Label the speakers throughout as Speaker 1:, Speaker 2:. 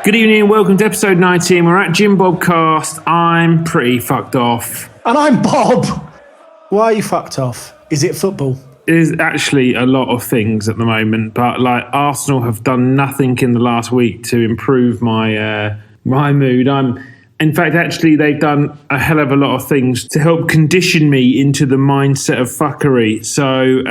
Speaker 1: Good evening and welcome to episode 19. We're at JimBob cast. I'm pretty fucked off.
Speaker 2: And I'm Bob. Why are you fucked off? Is it football?
Speaker 1: There's actually a lot of things at the moment, but like Arsenal have done nothing in the last week to improve my mood. In fact, actually, they've done a hell of a lot of things to help condition me into the mindset of fuckery. So,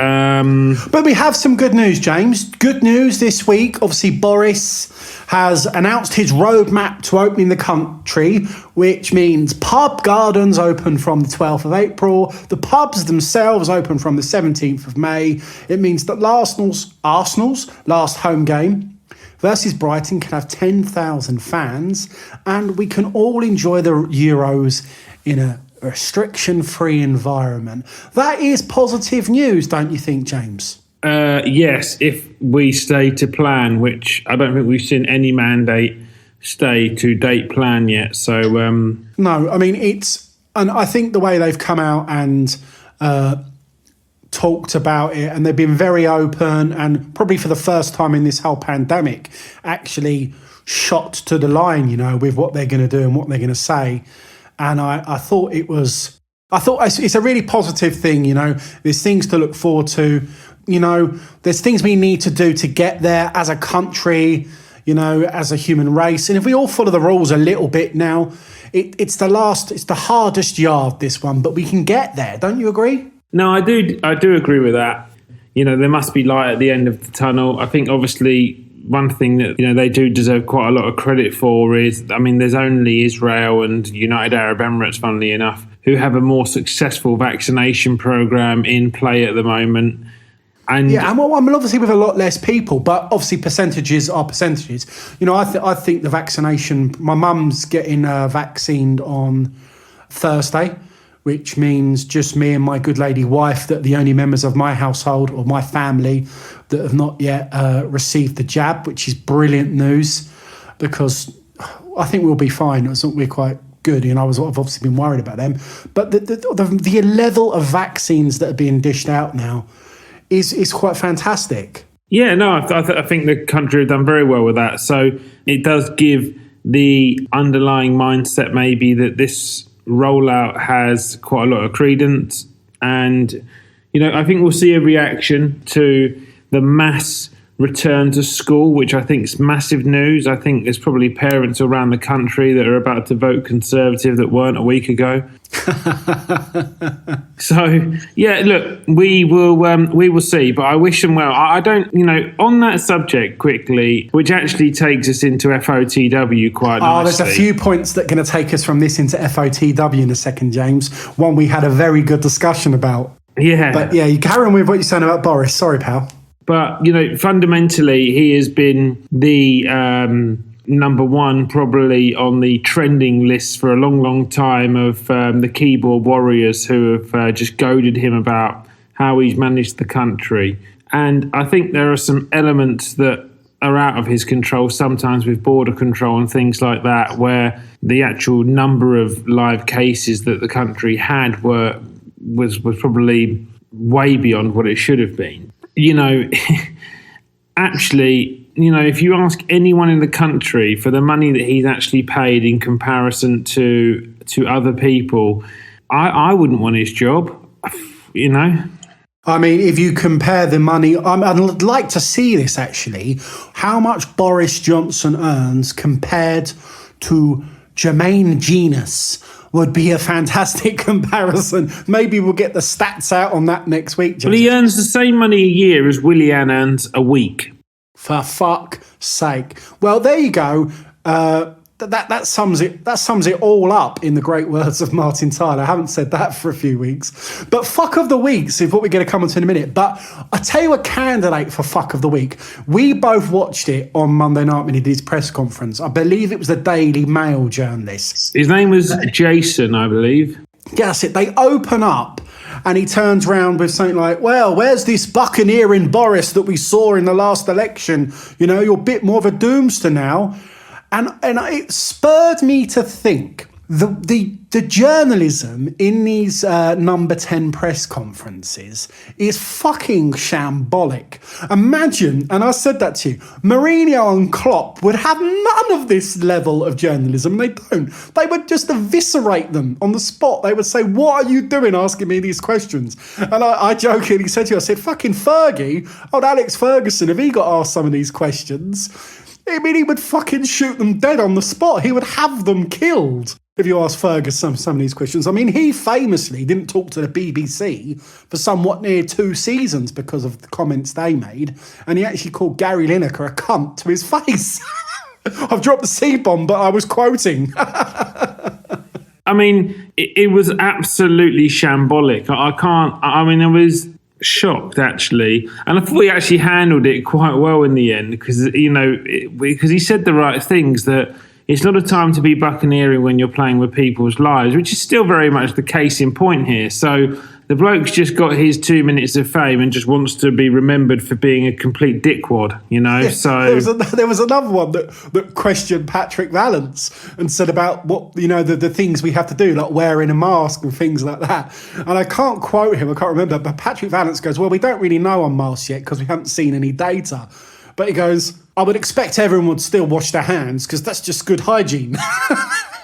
Speaker 2: But we have some good news, James. Good news this week. Obviously, Boris has announced his roadmap to opening the country, which means pub gardens open from the 12th of April. The pubs themselves open from the 17th of May. It means that Arsenal's last home game versus Brighton can have 10,000 fans, and we can all enjoy the Euros in a restriction-free environment. That is positive news, don't you think, James?
Speaker 1: Yes, if we stay to plan, which I don't think we've seen any mandate stay to date plan yet. So
Speaker 2: no, I mean and I think the way they've come out and talked about it, and they've been very open, and probably for the first time in this whole pandemic actually shot to the line, with what they're going to do and what they're going to say. And I thought it's a really positive thing. There's things to look forward to. There's things we need to do to get there as a country, as a human race. And if we all follow the rules a little bit now, it's the hardest yard, this one, but we can get there. Don't you agree?
Speaker 1: No, I do agree with that. There must be light at the end of the tunnel. I think obviously one thing that, they do deserve quite a lot of credit for is, there's only Israel and United Arab Emirates, funnily enough, who have a more successful vaccination program in play at the moment. And obviously with a lot less people, but obviously percentages are percentages. I think the vaccination, my mum's getting vaccinated on Thursday, which means just me and my good lady wife, that the only members of my household or my family that have not yet received the jab, which is brilliant news, because I think we'll be fine. We're quite good. I've obviously been worried about them. But the level of vaccines that are being dished out now is quite fantastic. Yeah, no, I think the country have done very well with that. So it does give the underlying mindset maybe that this rollout has quite a lot of credence. And, I think we'll see a reaction to the mass return to school, which I think is massive news. I think there's probably parents around the country that are about to vote Conservative that weren't a week ago. So, yeah, look, we will see, but I wish them well. I don't, on that subject quickly, which actually takes us into FOTW quite nicely.
Speaker 2: There's a few points that are going to take us from this into FOTW in a second, James. One we had a very good discussion about.
Speaker 1: Yeah.
Speaker 2: But yeah, you carry on with what you're saying about Boris. Sorry, pal.
Speaker 1: But, fundamentally, he has been the number one probably on the trending list for a long, long time of the keyboard warriors who have just goaded him about how he's managed the country. And I think there are some elements that are out of his control, sometimes with border control and things like that, where the actual number of live cases that the country had was probably way beyond what it should have been. Actually, if you ask anyone in the country for the money that he's actually paid in comparison to other people, I wouldn't want his job,
Speaker 2: if you compare the money, I'd like to see this actually, how much Boris Johnson earns compared to Jermaine Genius would be a fantastic comparison. Maybe we'll get the stats out on that next week, James.
Speaker 1: Well, he earns the same money a year as Willian earns a week.
Speaker 2: For fuck's sake. Well, there you go. That sums it all up in the great words of Martin Tyler. I haven't said that for a few weeks. But fuck of the weeks is what we're going to come on to in a minute. But I tell you a candidate for fuck of the week. We both watched it on Monday night when he did his press conference. I believe it was the Daily Mail journalist.
Speaker 1: His name was Jason, I believe.
Speaker 2: Yeah, that's it. They open up and he turns around with something like, well, where's this buccaneering Boris that we saw in the last election? You're a bit more of a doomster now. And it spurred me to think, The journalism in these number 10 press conferences is fucking shambolic. Imagine, and I said that to you, Mourinho and Klopp would have none of this level of journalism. They don't. They would just eviscerate them on the spot. They would say, what are you doing asking me these questions? And I jokingly said to you, I said, fucking Fergie, old Alex Ferguson, if he got asked some of these questions, I mean, he would fucking shoot them dead on the spot. He would have them killed. If you ask Fergus some of these questions. I mean, he famously didn't talk to the BBC for somewhat near 2 seasons because of the comments they made. And he actually called Gary Lineker a cunt to his face. I've dropped the C-bomb, but I was quoting.
Speaker 1: I mean, it was absolutely shambolic. I was shocked, actually. And I thought he actually handled it quite well in the end because, because he said the right things, that it's not a time to be buccaneering when you're playing with people's lives, which is still very much the case in point here. So the bloke's just got his 2 minutes of fame and just wants to be remembered for being a complete dickwad, Yeah, so
Speaker 2: there was another one that questioned Patrick Vallance and said about what, the things we have to do, like wearing a mask and things like that. And I can't quote him, I can't remember, but Patrick Vallance goes, well, we don't really know on masks yet because we haven't seen any data. But he goes, I would expect everyone would still wash their hands because that's just good hygiene.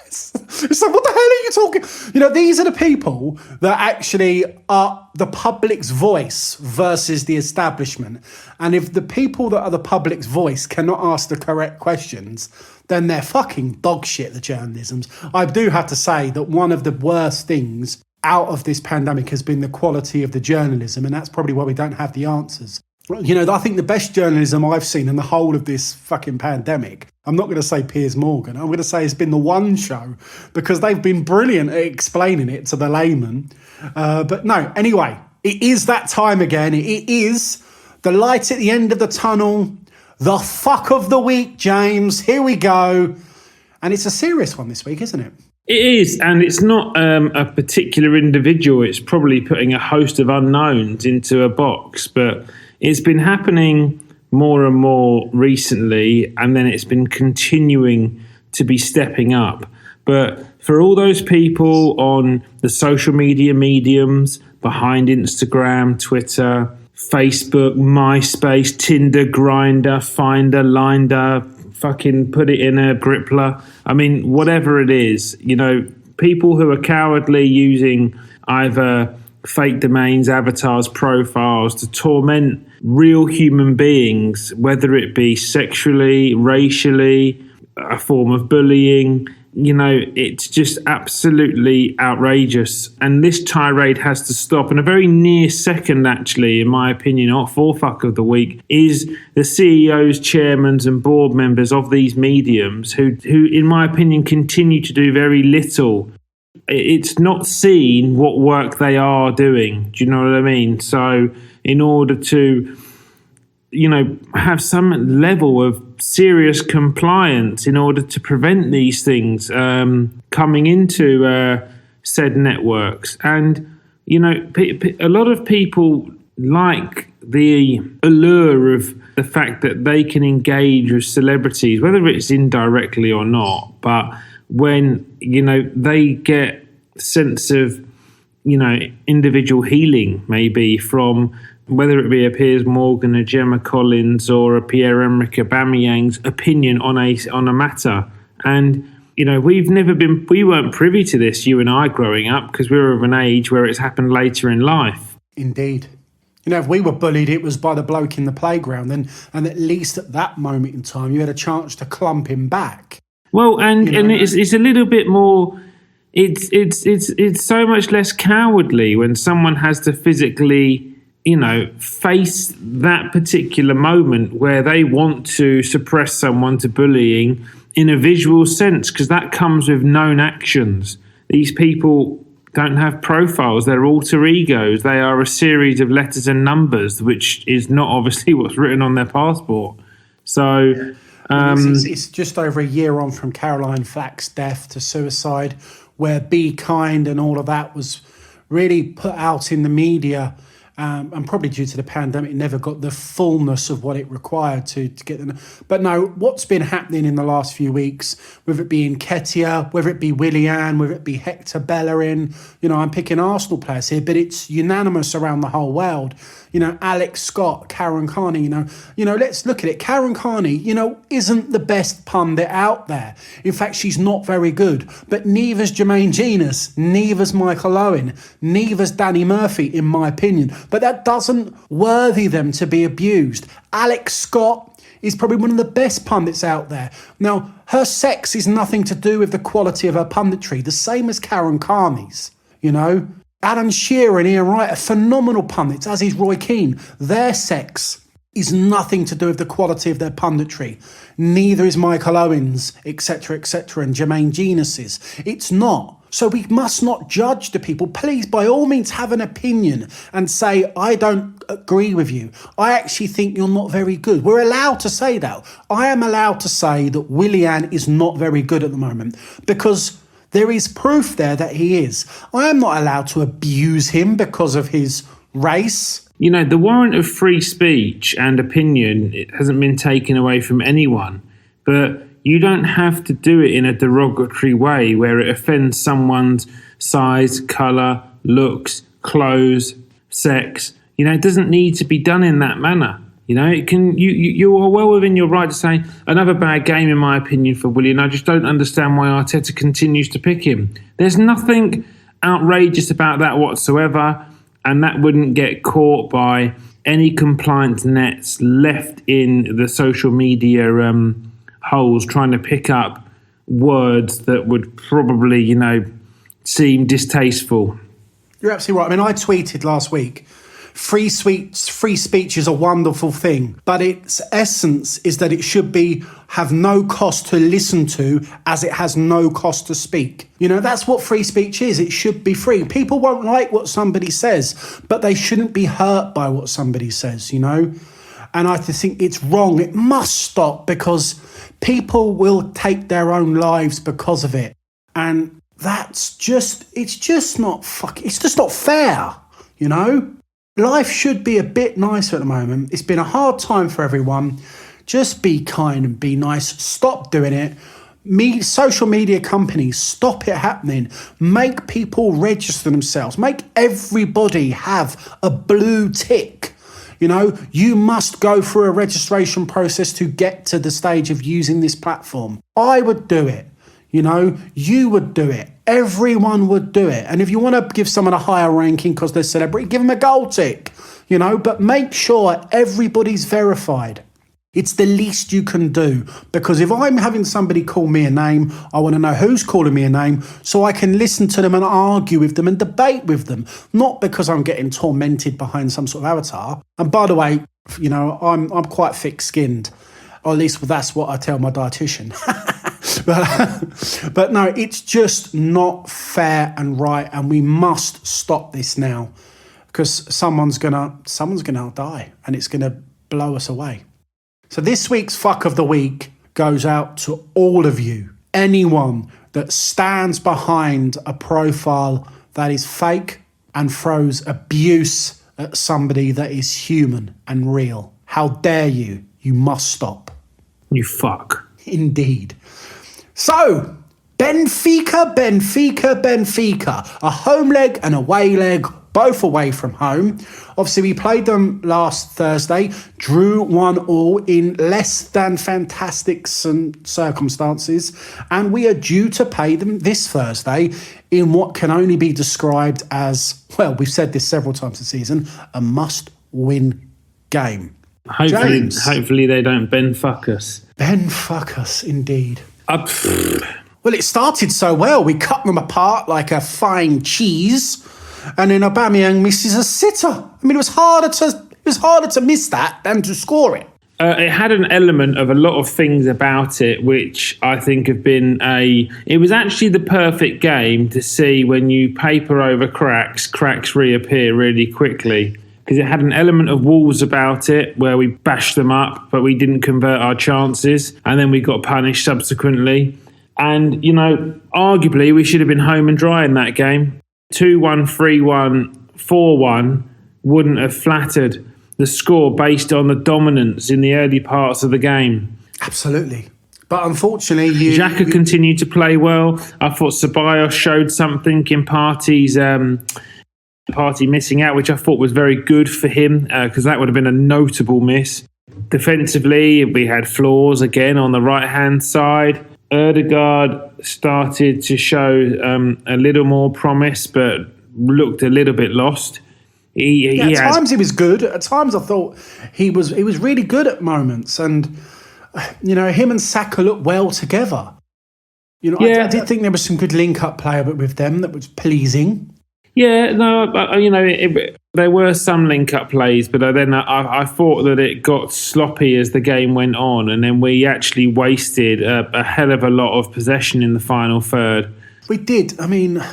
Speaker 2: It's like, what the hell are you talking? These are the people that actually are the public's voice versus the establishment. And if the people that are the public's voice cannot ask the correct questions, then they're fucking dog shit, the journalisms. I do have to say that one of the worst things out of this pandemic has been the quality of the journalism, and that's probably why we don't have the answers. I think the best journalism I've seen in the whole of this fucking pandemic, I'm not going to say Piers Morgan, I'm going to say it's been the One Show, because they've been brilliant at explaining it to the layman. But no, anyway, it is that time again. It is the light at the end of the tunnel, the fuck of the week, James. Here we go. And it's a serious one this week, isn't it?
Speaker 1: It is, and it's not a particular individual. It's probably putting a host of unknowns into a box, but it's been happening more and more recently, and then it's been continuing to be stepping up. But for all those people on the social media mediums, behind Instagram, Twitter, Facebook, MySpace, Tinder, Grindr, Finder, Linder, fucking put it in a Gripler. I mean, whatever it is, people who are cowardly using either fake domains, avatars, profiles to torment real human beings, whether it be sexually, racially, a form of bullying, it's just absolutely outrageous. And this tirade has to stop. And a very near second, actually, in my opinion, for fuck of the week, is the CEOs, chairmen and board members of these mediums who, in my opinion, continue to do very little. It's not seen what work they are doing. Do you know what I mean? So in order to, have some level of serious compliance in order to prevent these things coming into said networks. And, a lot of people like the allure of the fact that they can engage with celebrities, whether it's indirectly or not, but when, they get a sense of, individual healing maybe from whether it be a Piers Morgan, a Gemma Collins or a Pierre-Emerick Aubameyang's opinion on a matter. And, we weren't privy to this, you and I, growing up, because we were of an age where it's happened later in life.
Speaker 2: Indeed. If we were bullied, it was by the bloke in the playground. And at least at that moment in time, you had a chance to clump him back.
Speaker 1: Well, and it's a little bit more. It's so much less cowardly when someone has to physically, face that particular moment where they want to suppress someone to bullying in a visual sense, because that comes with known actions. These people don't have profiles; they're alter egos. They are a series of letters and numbers, which is not obviously what's written on their passport. So.
Speaker 2: It's just over a year on from Caroline Flack's death to suicide, where Be Kind and all of that was really put out in the media and probably due to the pandemic, never got the fullness of what it required to get them. But no, what's been happening in the last few weeks, whether it be Nketiah, whether it be Willian, whether it be Hector Bellerin, I'm picking Arsenal players here, but it's unanimous around the whole world. Alex Scott, Karen Carney, let's look at it. Karen Carney, isn't the best pundit out there. In fact, she's not very good. But neither's Jermaine Genius, neither's Michael Owen, neither's Danny Murphy, in my opinion. But that doesn't worthy them to be abused. Alex Scott is probably one of the best pundits out there. Now, her sex is nothing to do with the quality of her punditry, the same as Karen Carney's, Alan Shearer and Ian Wright are phenomenal pundits, as is Roy Keane. Their sex is nothing to do with the quality of their punditry. Neither is Michael Owens, etc., and Jermaine Genius's. It's not. So we must not judge the people. Please, by all means, have an opinion and say, I don't agree with you. I actually think you're not very good. We're allowed to say that. I am allowed to say that Willian is not very good at the moment because there is proof there that he is. I am not allowed to abuse him because of his race.
Speaker 1: The warrant of free speech and opinion, it hasn't been taken away from anyone, but you don't have to do it in a derogatory way where it offends someone's size, colour, looks, clothes, sex. It doesn't need to be done in that manner. It can. You are well within your right to say another bad game, in my opinion, for Willian. I just don't understand why Arteta continues to pick him. There's nothing outrageous about that whatsoever, and that wouldn't get caught by any compliance nets left in the social media holes trying to pick up words that would probably, seem distasteful.
Speaker 2: You're absolutely right. I tweeted last week, free speech is a wonderful thing, but its essence is that it should have no cost to listen to as it has no cost to speak. That's what free speech is. It should be free. People won't like what somebody says, but they shouldn't be hurt by what somebody says, And I think it's wrong. It must stop because people will take their own lives because of it. And it's just not fair, Life should be a bit nicer at the moment. It's been a hard time for everyone. Just be kind and be nice. Stop doing it. Social media companies, stop it happening. Make people register themselves. Make everybody have a blue tick. You must go through a registration process to get to the stage of using this platform. I would do it. You would do it. Everyone would do it. And if you want to give someone a higher ranking because they're a celebrity, give them a gold tick, but make sure everybody's verified. It's the least you can do, because if I'm having somebody call me a name, I want to know who's calling me a name so I can listen to them and argue with them and debate with them, not because I'm getting tormented behind some sort of avatar. And by the way, I'm quite thick-skinned, or at least that's what I tell my dietitian. But no, it's just not fair and right, and we must stop this now because someone's gonna die and it's gonna blow us away. So this week's fuck of the week goes out to all of you, anyone that stands behind a profile that is fake and throws abuse at somebody that is human and real. How dare you? You must stop.
Speaker 1: You fuck.
Speaker 2: Indeed. So, Benfica. A home leg and away leg, both away from home. Obviously, we played them last Thursday, drew 1-1 in less than fantastic circumstances, and we are due to play them this Thursday in what can only be described as, well, we've said this several times this season, a must-win game.
Speaker 1: Hopefully they don't Benfuck us.
Speaker 2: Benfuck us, indeed. Well, it started so well. We cut them apart like a fine cheese, and then Aubameyang misses a sitter. It was harder to miss that than to score it.
Speaker 1: It had an element of a lot of things about it, which I think have been it was actually the perfect game to see when you paper over cracks reappear really quickly. Because it had an element of Wolves about it, where we bashed them up, but we didn't convert our chances, and then we got punished subsequently. And, arguably, we should have been home and dry in that game. 2-1, 3-1, 4-1. wouldn't have flattered the score based on the dominance in the early parts of the game.
Speaker 2: Absolutely. But unfortunately,
Speaker 1: Xhaka continued to play well. I thought Ceballos showed something in Party missing out, which I thought was very good for him, because that would have been a notable miss. Defensively, we had flaws again on the right-hand side. Ødegaard started to show a little more promise, but looked a little bit lost.
Speaker 2: At times he was good. At times I thought he was really good at moments. And, him and Saka looked well together. I did think there was some good link-up play with them that was pleasing.
Speaker 1: Yeah, no, there were some link-up plays, but then I thought that it got sloppy as the game went on, and then we actually wasted a hell of a lot of possession in the final third.
Speaker 2: We did. I mean,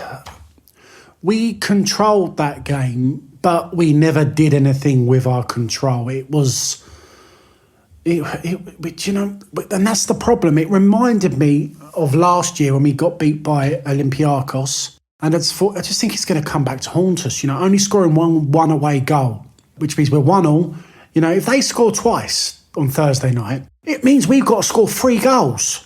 Speaker 2: we controlled that game, but we never did anything with our control. And that's the problem. It reminded me of last year when we got beat by Olympiacos. And I just think it's going to come back to haunt us, only scoring one away goal, which means we're 1-1. If they score twice on Thursday night, it means we've got to score 3 goals.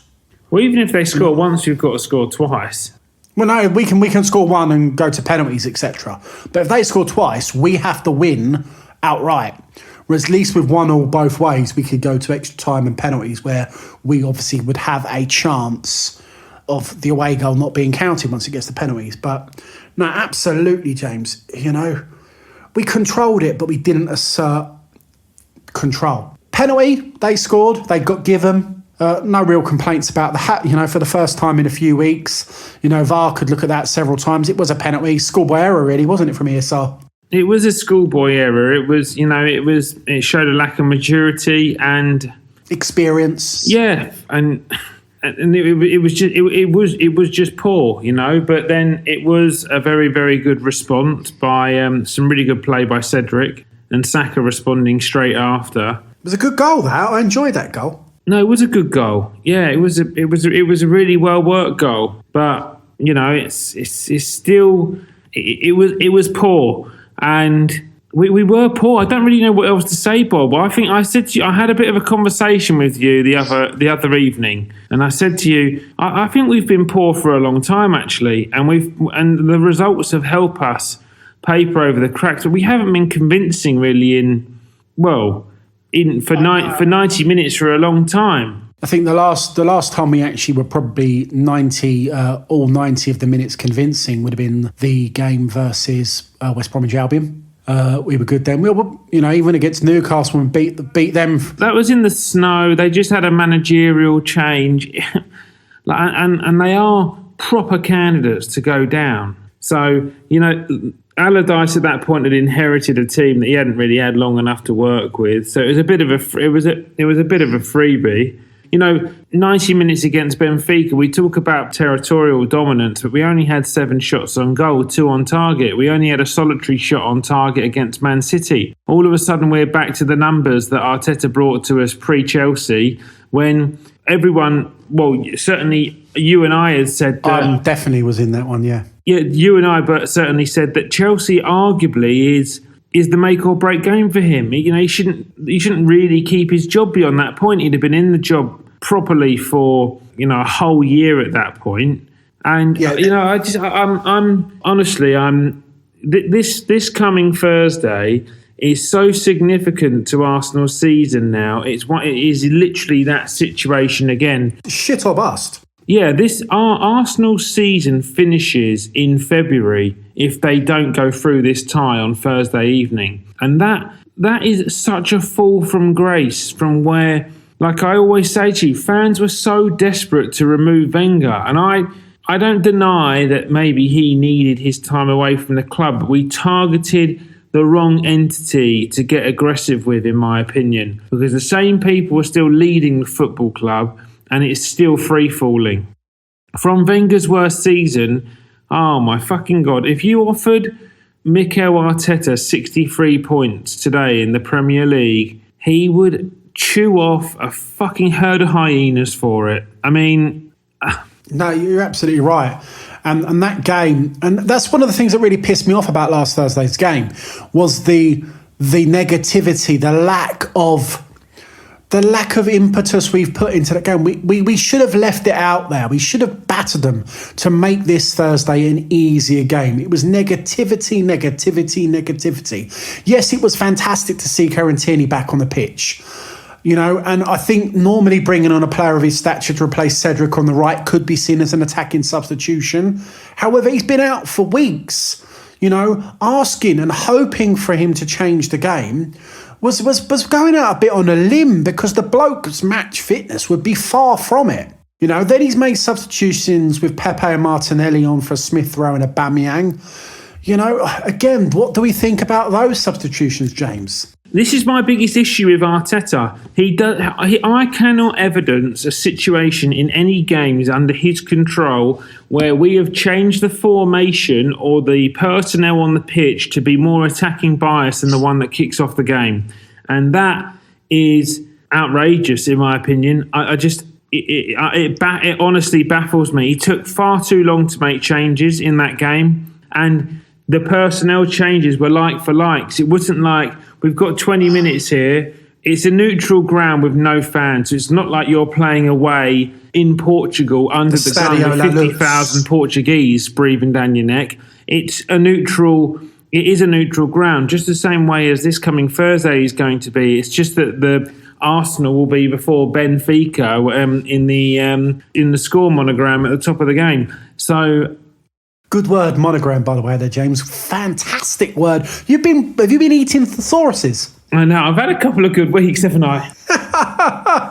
Speaker 1: Well, even if they score once, we've got to score twice.
Speaker 2: Well, no, we can score 1 and go to penalties, etc. But if they score twice, we have to win outright. Whereas at least with 1-1 both ways, we could go to extra time and penalties, where we obviously would have a chance of the away goal not being counted once it gets to penalties. But no, absolutely, James. We controlled it, but we didn't assert control. Penalty, they scored, they got given. No real complaints about that. For the first time in a few weeks, VAR could look at that several times. It was a penalty, schoolboy error, really, wasn't it, from ESR?
Speaker 1: It was a schoolboy error. It was, it showed a lack of maturity and
Speaker 2: experience.
Speaker 1: Yeah, and it was just poor, But then it was a very, very good response by some really good play by Cedric, and Saka responding straight after.
Speaker 2: It was a good goal. I enjoyed that goal.
Speaker 1: No, it was a good goal. Yeah, it was a really well worked goal. But it's still it was poor, and we were poor. I don't really know what else to say, Bob. I think I said to you, I had a bit of a conversation with you the other evening, and I said to you, I think we've been poor for a long time, actually, and the results have helped us paper over the cracks, but we haven't been convincing really for 90 minutes for a long time.
Speaker 2: I think the last time we actually were probably 90, all 90 of the minutes convincing would have been the game versus West Bromwich Albion. We were good then. We were, even against Newcastle and beat them.
Speaker 1: That was in the snow. They just had a managerial change, and they are proper candidates to go down. So Allardyce at that point had inherited a team that he hadn't really had long enough to work with. So it was a bit of a freebie. 90 minutes against Benfica, we talk about territorial dominance, but we only had 7 shots on goal, 2 on target. We only had a solitary shot on target against Man City. All of a sudden, we're back to the numbers that Arteta brought to us pre-Chelsea, when everyone, well, certainly you and I had said...
Speaker 2: I definitely was in that one, yeah.
Speaker 1: Yeah, you and I but certainly said that Chelsea arguably is the make or break game for him. He shouldn't really keep his job beyond that point. He'd have been in the job properly for a whole year at that point. And I'm honestly this coming Thursday is so significant to Arsenal's season now. It is literally that situation again.
Speaker 2: Shit or bust.
Speaker 1: Yeah, our Arsenal season finishes in February if they don't go through this tie on Thursday evening. And that is such a fall from grace from where, like I always say to you, fans were so desperate to remove Wenger. And I don't deny that maybe he needed his time away from the club, but we targeted the wrong entity to get aggressive with, in my opinion, because the same people are still leading the football club, and it's still free-falling. From Wenger's worst season, oh my fucking God, if you offered Mikel Arteta 63 points today in the Premier League, he would chew off a fucking herd of hyenas for it. I mean...
Speaker 2: No, you're absolutely right. And that game, and that's one of the things that really pissed me off about last Thursday's game, was the negativity, the lack of impetus we've put into that game. We should have left it out there. We should have battered them to make this Thursday an easier game. It was negativity. Yes, it was fantastic to see Kieran Tierney back on the pitch. You know, and I think normally bringing on a player of his stature to replace Cedric on the right could be seen as an attacking substitution. However, he's been out for weeks. You know, asking and hoping for him to change the game was going out a bit on a limb, because the bloke's match fitness would be far from it. You know, then he's made substitutions with Pepe and Martinelli on for Smith Rowe and Aubameyang. You know, again, what do we think about those substitutions, James?
Speaker 1: This is my biggest issue with Arteta. I cannot evidence a situation in any games under his control where we have changed the formation or the personnel on the pitch to be more attacking bias than the one that kicks off the game. And that is outrageous, in my opinion. It honestly baffles me. He took far too long to make changes in that game, and the personnel changes were like for likes. It wasn't like, we've got 20 minutes here. It's a neutral ground with no fans. So it's not like you're playing away in Portugal under the sun with 50,000 Portuguese breathing down your neck. It is a neutral ground, just the same way as this coming Thursday is going to be. It's just that the Arsenal will be before Benfica in the score monogram at the top of the game. So,
Speaker 2: good word, monogram, by the way, there, James. Fantastic word. Have you been eating thesauruses?
Speaker 1: I know. I've had a couple of good weeks, haven't I?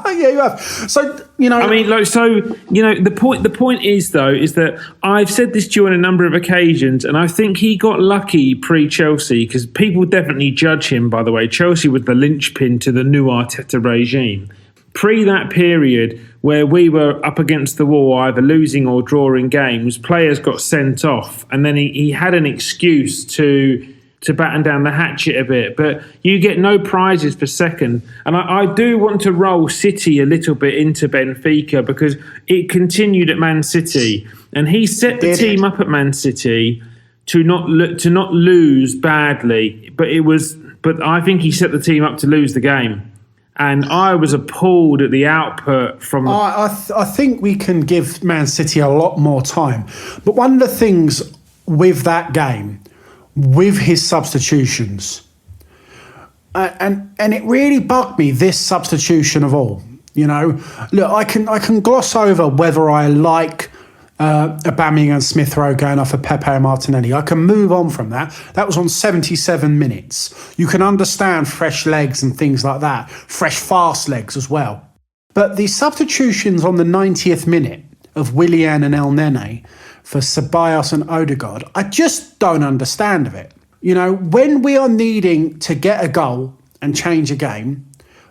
Speaker 2: Yeah, you have. So, you know, the point is that I've said this to you on a number of occasions, and I think he got lucky pre-Chelsea, because people definitely judge him, by the way. Chelsea was the linchpin to the new Arteta regime. Pre that period where we were up against the wall, either losing or drawing games, players got sent off, and then he had an excuse to batten down the hatchet a bit. But you get no prizes for second. And I do want to roll City a little bit into Benfica, because it continued at Man City, and he set the team up at Man City to not lose badly. But I think he set the team up to lose the game. And I was appalled at the output from... I think we can give Man City a lot more time. But one of the things with that game, with his substitutions, and it really bugged me, this substitution of all. You know, look, I can gloss over whether I like Aubameyang and Smith Rowe going off of Pepe and Martinelli. I can move on from that. That was on 77 minutes. You can understand fresh legs and things like that. Fresh, fast legs as well. But the substitutions on the 90th minute of Willian and El Nene for Ceballos and Odegaard, I just don't understand of it. You know, when we are needing to get a goal and change a game,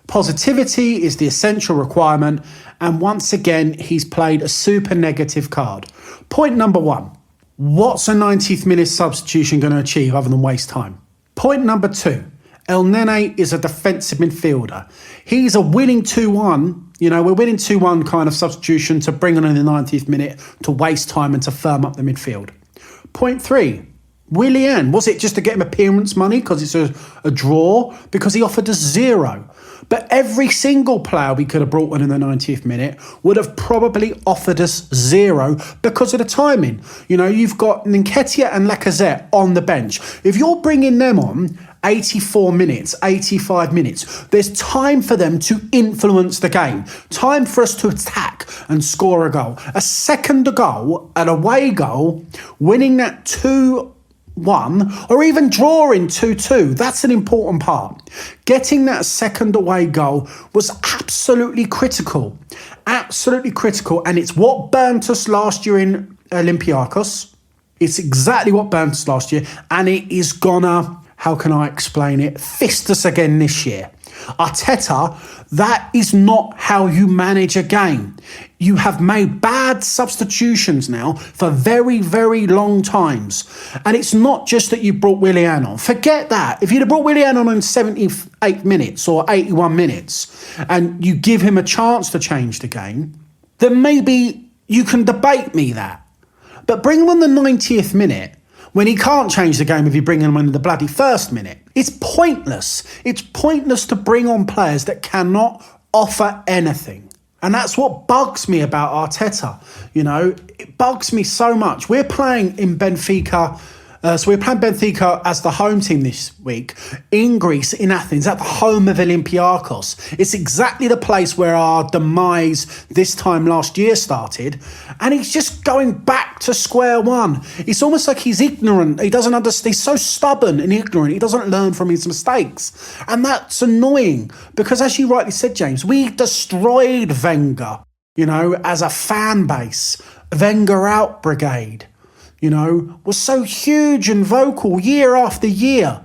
Speaker 2: positivity is the essential requirement, and once again, he's played a super negative card. Point number one, what's a 90th minute substitution going to achieve other than waste time? Point number two, El Nene is a defensive midfielder. He's a winning 2-1, we're winning 2-1 kind of substitution to bring on in the 90th minute to waste time and to firm up the midfield. Point three, Willian, was it just to get him appearance money because it's a draw? Because he offered us 0. But every single player we could have brought on in the 90th minute would have probably offered us 0 because of the timing. You've got Nketiah and Lacazette on the bench. If you're bringing them on 84 minutes, 85 minutes, there's time for them to influence the game. Time for us to attack and score a goal. A second goal, an away goal, winning that 2-1 or even drawing 2-2. That's an important part. Getting that second away goal was absolutely critical. Absolutely critical. And it's what burnt us last year in Olympiacos. It's exactly what burnt us last year. And it is gonna, how can I explain it, fist us again this year. Arteta, that is not how you manage a game. You have made bad substitutions now for very, very long times. And it's not just that you brought Willian on. Forget that. If you'd have brought Willian on in 78 minutes or 81 minutes and you give him a chance to change the game, then maybe you can debate me that. But bring him on the 90th minute when he can't change the game if you bring him in the bloody first minute. It's pointless. It's pointless to bring on players that cannot offer anything. And that's what bugs me about Arteta. It bugs me so much. We're playing in Benfica. So we're playing Benfica as the home team this week in Greece, in Athens, at the home of Olympiacos. It's exactly the place where our demise this time last year started. And he's just going back to square one. It's almost like he's ignorant. He doesn't understand. He's so stubborn and ignorant. He doesn't learn from his mistakes. And that's annoying because, as you rightly said, James, we destroyed Wenger, as a fan base. Wenger out brigade. Was so huge and vocal year after year.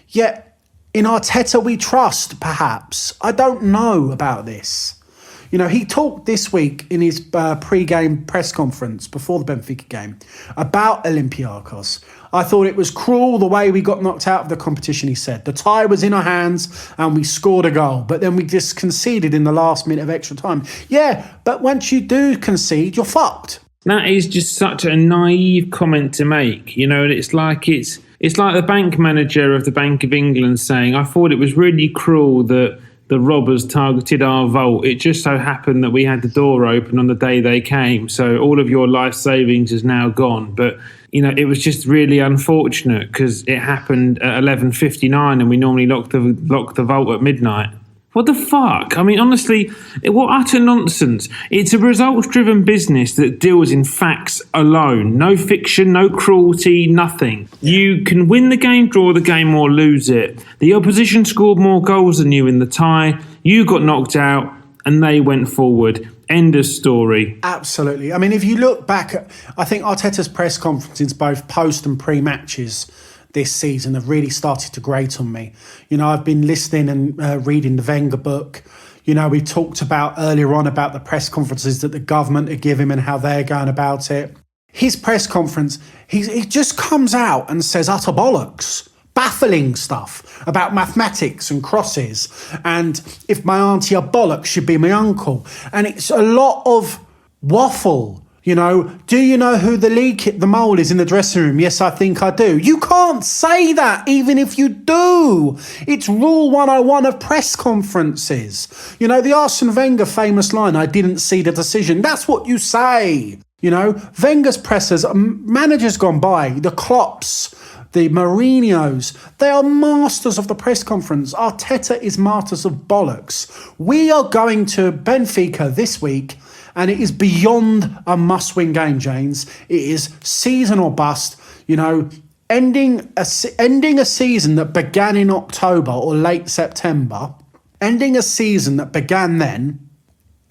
Speaker 2: Yet in Arteta we trust, perhaps. I don't know about this. He talked this week in his pre-game press conference before the Benfica game about Olympiacos. I thought it was cruel the way we got knocked out of the competition, he said. The tie was in our hands and we scored a goal, but then we just conceded in the last minute of extra time. Yeah, but once you do concede, you're fucked.
Speaker 1: That is just such a naive comment to make. It's like the bank manager of the Bank of England saying, I thought it was really cruel that the robbers targeted our vault. It just so happened that we had the door open on the day they came. So all of your life savings is now gone. But, it was just really unfortunate because it happened at 11:59 and we normally lock the vault at midnight. What the fuck? I mean, honestly, what utter nonsense. It's a results-driven business that deals in facts alone. No fiction, no cruelty, nothing. You can win the game, draw the game, or lose it. The opposition scored more goals than you in the tie. You got knocked out, and they went forward. End of story.
Speaker 2: Absolutely. I mean, if you look back at, I think Arteta's press conferences, both post and pre-matches, this season have really started to grate on me. I've been listening and reading the Wenger book. We talked about earlier on about the press conferences that the government are giving and how they're going about it. His press conference, he just comes out and says utter bollocks, baffling stuff about mathematics and crosses. And if my auntie a bollock should be my uncle. And it's a lot of waffle. Do you know who the mole is in the dressing room? Yes, I think I do. You can't say that even if you do. It's rule 101 of press conferences. The Arsene Wenger famous line, I didn't see the decision. That's what you say. Wenger's pressers, managers gone by, the Klopps, the Mourinhos, they are masters of the press conference. Arteta is masters of bollocks. We are going to Benfica this week, and it is beyond a must-win game, James. It is season or bust. Ending a season that began in October or late September, ending a season that began then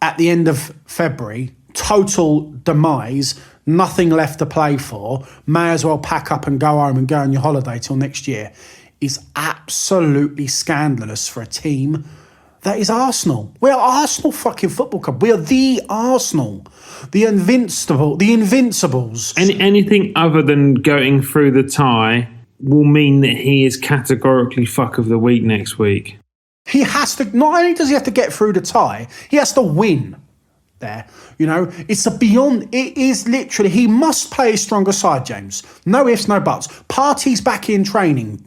Speaker 2: at the end of February, total demise, nothing left to play for, may as well pack up and go home and go on your holiday till next year, is absolutely scandalous for a team that is Arsenal. We are Arsenal fucking football club. We are the Arsenal. The Invincibles.
Speaker 1: Anything other than going through the tie will mean that he is categorically fuck of the week next week.
Speaker 2: He has to, not only does he have to get through the tie, he has to win there. It is literally, he must play a stronger side, James. No ifs, no buts. Partey's back in training.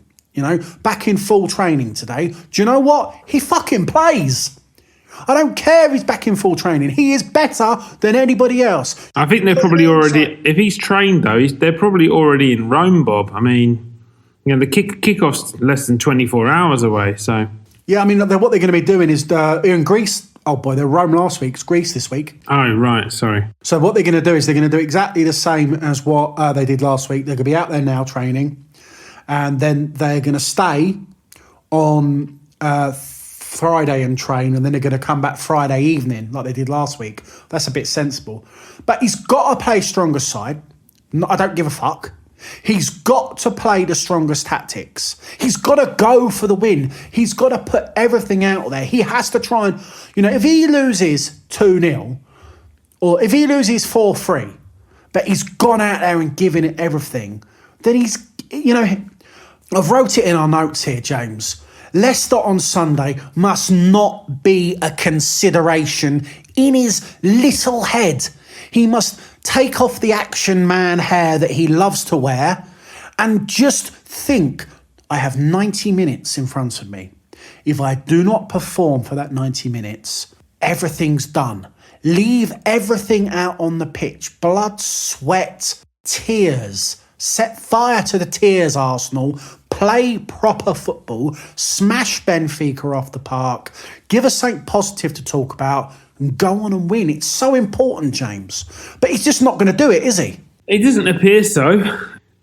Speaker 2: Back in full training today. Do you know what? He fucking plays. I don't care if he's back in full training. He is better than anybody else.
Speaker 1: I think they're probably already, if he's trained though, they're probably already in Rome, Bob. I mean, the kickoff's less than 24 hours away, so.
Speaker 2: Yeah, I mean, what they're going to be doing is in Greece. Oh boy, they're Rome last week. It's Greece this week.
Speaker 1: Oh, right, sorry.
Speaker 2: So what they're going to do is they're going to do exactly the same as what they did last week. They're going to be out there now training. And then they're going to stay on Friday and train, and then they're going to come back Friday evening like they did last week. That's a bit sensible. But he's got to play stronger side. I don't give a fuck. He's got to play the strongest tactics. He's got to go for the win. He's got to put everything out there. He has to try and, if he loses 2-0 or if he loses 4-3, but he's gone out there and given it everything, then he's, I've wrote it in our notes here, James. Leicester on Sunday must not be a consideration in his little head. He must take off the action man hair that he loves to wear, and just think, I have 90 minutes in front of me. If I do not perform for that 90 minutes, everything's done. Leave everything out on the pitch. Blood, sweat, tears. Set fire to the tears, Arsenal. Play proper football. Smash Benfica off the park. Give us something positive to talk about and go on and win. It's so important, James. But he's just not going to do it, is he?
Speaker 1: It doesn't appear so.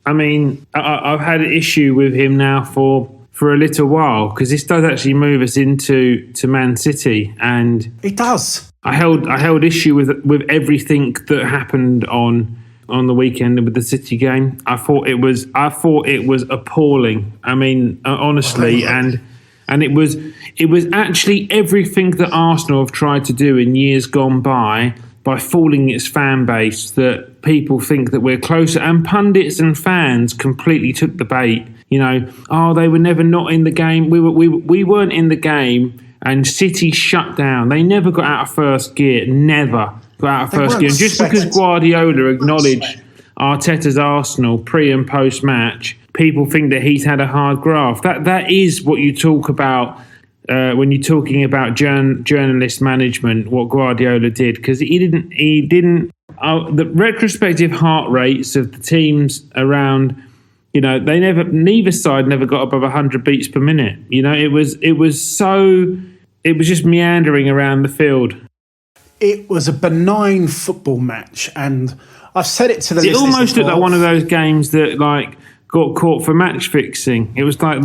Speaker 1: I mean, I've had an issue with him now for a little while, because this does actually move us into Man City, and
Speaker 2: it does.
Speaker 1: I held issue with everything that happened on the weekend with the City game. I thought it was appalling. I mean, honestly, and it was actually everything that Arsenal have tried to do in years gone by fooling its fan base, that people think that we're closer, and pundits and fans completely took the bait. You know, they were never not in the game. We weren't in the game, and City shut down. They never got out of first gear. Never got out of first gear. And just because Guardiola acknowledged Arteta's Arsenal pre and post match, people think that he's had a hard graft. That is what you talk about when you're talking about journalist management. What Guardiola did, because he didn't. The retrospective heart rates of the teams around. You know, neither side never got above 100 beats per minute. You know, it was just meandering around the field. It
Speaker 2: was a benign football match, and I've said it to the listeners.
Speaker 1: It almost looked like one of those games that got caught for match fixing. It was like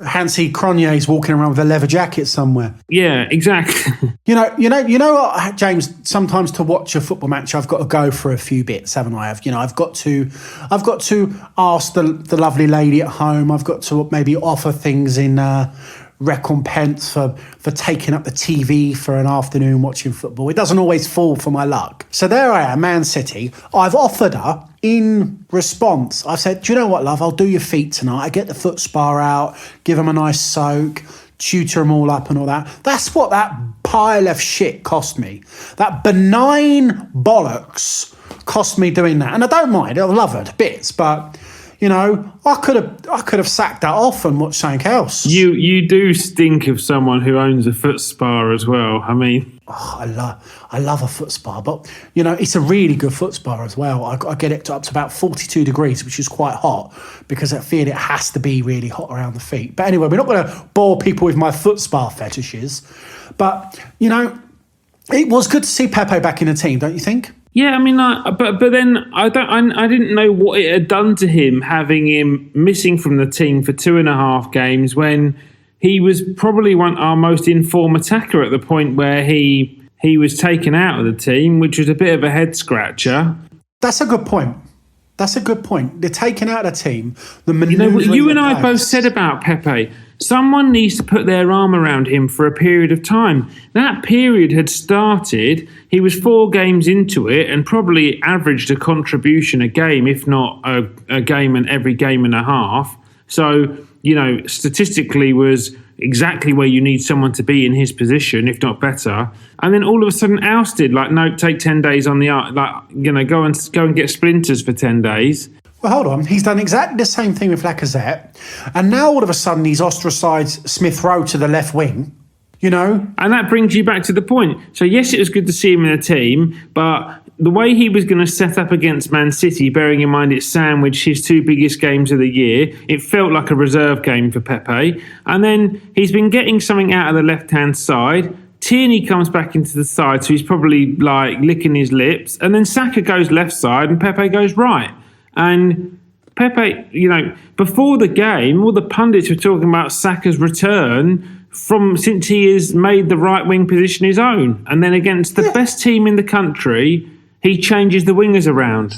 Speaker 2: Hansi Cronje's walking around with a leather jacket somewhere.
Speaker 1: Yeah, exactly.
Speaker 2: You know what, James? Sometimes to watch a football match, I've got to go for a few bits, haven't I? I've got to ask the lovely lady at home. I've got to maybe offer things in recompense for taking up the TV for an afternoon watching football. It doesn't always fall for my luck. So there I am, Man City. I've offered her in response. I've said, do you know what, love? I'll do your feet tonight. I get the foot spa out, give them a nice soak, tutor them all up and all that. That's what that pile of shit cost me. That benign bollocks cost me doing that. And I don't mind. I love her to bits, but you know, I could have sacked that off and watched something else.
Speaker 1: You do stink of someone who owns a foot spa as well. I mean,
Speaker 2: I love a foot spa, but you know, it's a really good foot spa as well. I get it up to about 42 degrees, which is quite hot, because I feel it has to be really hot around the feet. But anyway, we're not going to bore people with my foot spa fetishes. But you know, it was good to see Pepe back in the team, don't you think?
Speaker 1: Yeah, I mean, but then I didn't know what it had done to him, having him missing from the team for 2.5 games, when he was probably our most in-form attacker at the point where he was taken out of the team, which was a bit of a head-scratcher.
Speaker 2: That's a good point. They're taken out of the team.
Speaker 1: You and I both said about Pepe, someone needs to put their arm around him for a period of time. That period had started. He was 4 games into it and probably averaged a contribution a game, if not a game and every game and a half. So, you know, statistically was exactly where you need someone to be in his position, if not better. And then all of a sudden ousted, no, take 10 days on the go and get splinters for 10 days.
Speaker 2: Well, hold on. He's done exactly the same thing with Lacazette. And now all of a sudden he's ostracised Smith Rowe to the left wing, you know?
Speaker 1: And that brings you back to the point. So, yes, it was good to see him in the team, but the way he was going to set up against Man City, bearing in mind it's sandwiched his 2 biggest games of the year, it felt like a reserve game for Pepe. And then he's been getting something out of the left-hand side. Tierney comes back into the side, so he's probably licking his lips. And then Saka goes left side and Pepe goes right. And Pepe, you know, before the game, all the pundits were talking about Saka's return since he has made the right wing position his own. And then against the best team in the country, he changes the wingers around.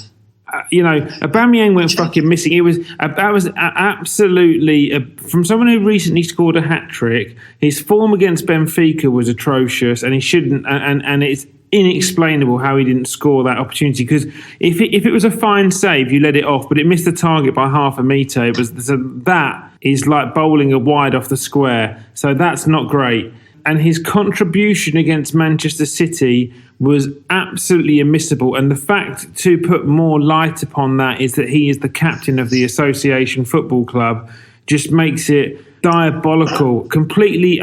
Speaker 1: Aubameyang went fucking missing. That was absolutely from someone who recently scored a hat trick. His form against Benfica was atrocious, and he shouldn't. And it's inexplainable how he didn't score that opportunity, because if it was a fine save, you let it off, but it missed the target by half a metre. That is like bowling a wide off the square, so that's not great. and his contribution against Manchester City was absolutely immiscible. And the fact to put more light upon that is that he is the captain of the Association Football Club just makes it diabolical, completely,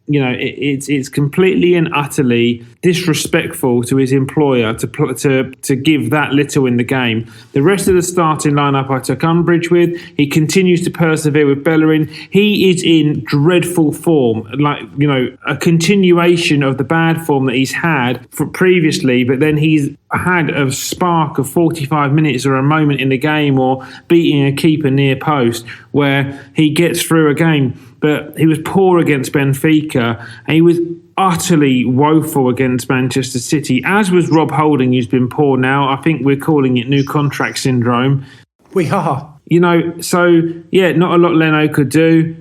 Speaker 1: it's completely and utterly disrespectful to his employer to give that little in the game. The rest of the starting lineup I took umbrage with. He continues to persevere with Bellerin. He is in dreadful form, a continuation of the bad form that he's had previously, but then he's had a spark of 45 minutes or a moment in the game or beating a keeper near post where he gets through a game. But he was poor against Benfica, and he was utterly woeful against Manchester City, as was Rob Holding, who's been poor now. I think we're calling it new contract syndrome.
Speaker 2: We are.
Speaker 1: So, not a lot Leno could do.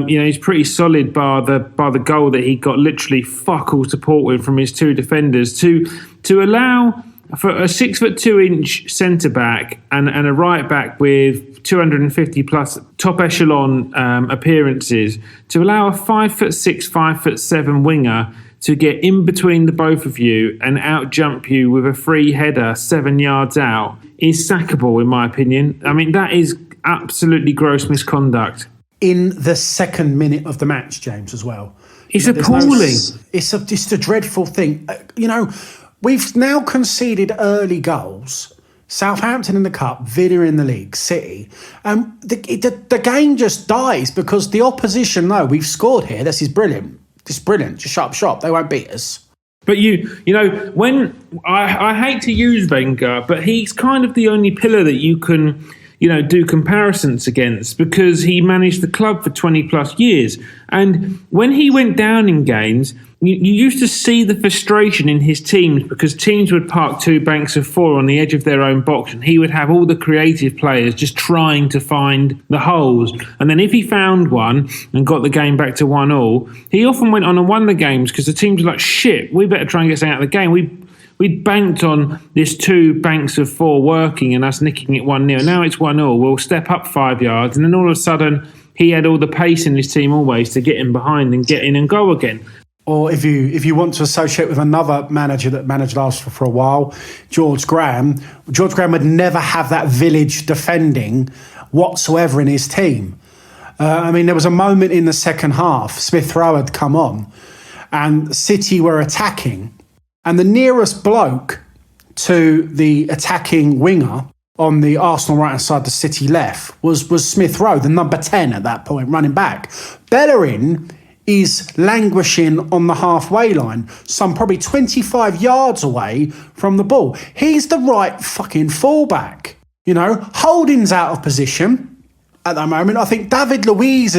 Speaker 1: He's pretty solid bar the goal that he got literally fuck all support with from his two defenders. To allow for a 6'2" centre back and a right back with 250 plus top echelon appearances, to allow a 5'6", 5'7" winger to get in between the both of you and out jump you with a free header 7 yards out is sackable, in my opinion. I mean, that is absolutely gross misconduct.
Speaker 2: In the second minute of the match, James, as well.
Speaker 1: It's appalling.
Speaker 2: It's a dreadful thing. We've now conceded early goals. Southampton in the Cup, Villa in the league, City. The game just dies because the opposition know we've scored here. This is brilliant. This is brilliant. Just shut up shop. They won't beat us.
Speaker 1: But when I hate to use Wenger, but he's kind of the only pillar that you can, do comparisons against, because he managed the club for 20 plus years. And when he went down in games, you used to see the frustration in his teams because teams would park two banks of four on the edge of their own box and he would have all the creative players just trying to find the holes. And then if he found one and got the game back to 1-1, he often went on and won the games because the teams were like, shit, we better try and get something out of the game. We banked on this two banks of four working and us nicking it 1-0. Now it's 1-1. We'll step up 5 yards. And then all of a sudden, he had all the pace in his team always to get in behind and get in and go again.
Speaker 2: Or if you want to associate with another manager that managed Arsenal for a while, George Graham would never have that village defending whatsoever in his team. There was a moment in the second half, Smith Rowe had come on and City were attacking, and the nearest bloke to the attacking winger on the Arsenal right-hand side, the City left, was Smith Rowe, the number 10 at that point, running back. Bellerin is languishing on the halfway line, some probably 25 yards away from the ball. He's the right fucking fullback. Holding's out of position at that moment. I think David Luiz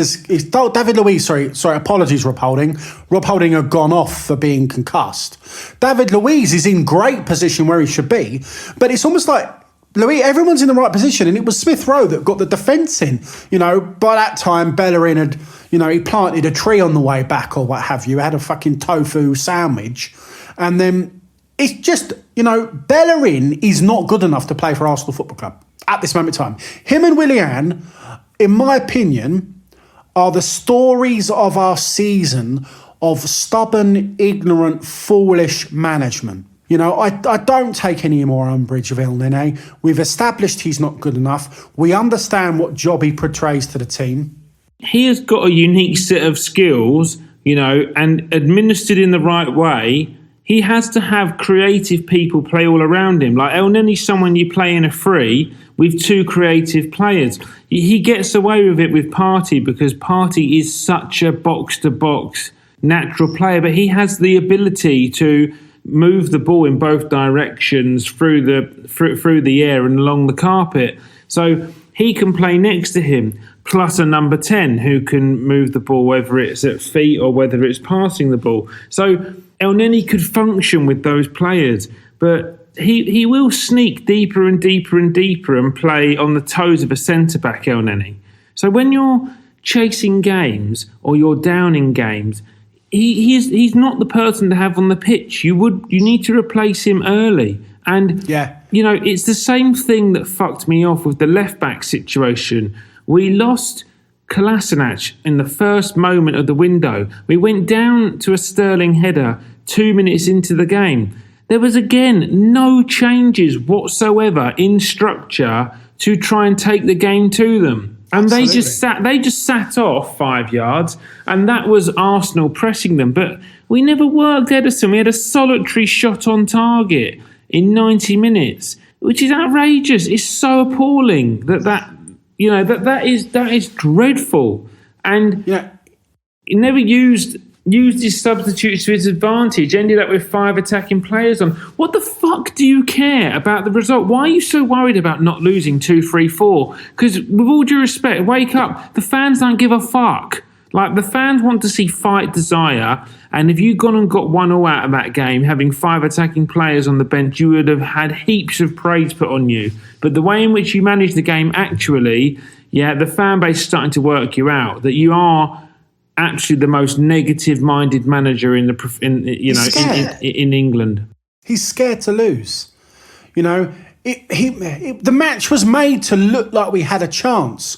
Speaker 2: apologies, Rob Holding. Rob Holding had gone off for being concussed. David Luiz is in great position where he should be, but it's almost like everyone's in the right position, and it was Smith Rowe that got the defence in. By that time, Bellerin had, he planted a tree on the way back or what have you, had a fucking tofu sandwich. And then it's just, Bellerin is not good enough to play for Arsenal Football Club at this moment in time. Him and Willian, in my opinion, are the stories of our season of stubborn, ignorant, foolish management. I don't take any more umbrage of El Nene. We've established he's not good enough. We understand what job he portrays to the team.
Speaker 1: He has got a unique set of skills, and administered in the right way, he has to have creative people play all around him. Like El Nene's someone you play in a free with two creative players. He gets away with it with Partey because Partey is such a box-to-box natural player, but he has the ability to move the ball in both directions through the air and along the carpet. So he can play next to him, plus a number 10 who can move the ball, whether it's at feet or whether it's passing the ball. So El Nene could function with those players, but he will sneak deeper and deeper and deeper and play on the toes of a centre-back, El Nene. So when you're chasing games or you're down in games, he's not the person to have on the pitch. You need to replace him early. And, it's the same thing that fucked me off with the left-back situation. We lost Kolasinac in the first moment of the window. We went down to a Sterling header 2 minutes into the game. There was again no changes whatsoever in structure to try and take the game to them. And
Speaker 2: Absolutely.
Speaker 1: they just sat off 5 yards, and that was Arsenal pressing them. But we never worked Ederson. We had a solitary shot on target in 90 minutes, which is outrageous. It's so appalling that is dreadful. And he never used his substitutes to his advantage, ended up with 5 attacking players on. What the fuck do you care about the result? Why are you so worried about not losing 2-3-4? Because with all due respect, wake up. The fans don't give a fuck. Like, the fans want to see fight, desire, and if you'd gone and got 1-1 out of that game, having 5 attacking players on the bench, you would have had heaps of praise put on you. But the way in which you manage the game, actually, the fan base is starting to work you out, that you are actually the most negative-minded manager in England.
Speaker 2: He's scared to lose. The match was made to look like we had a chance.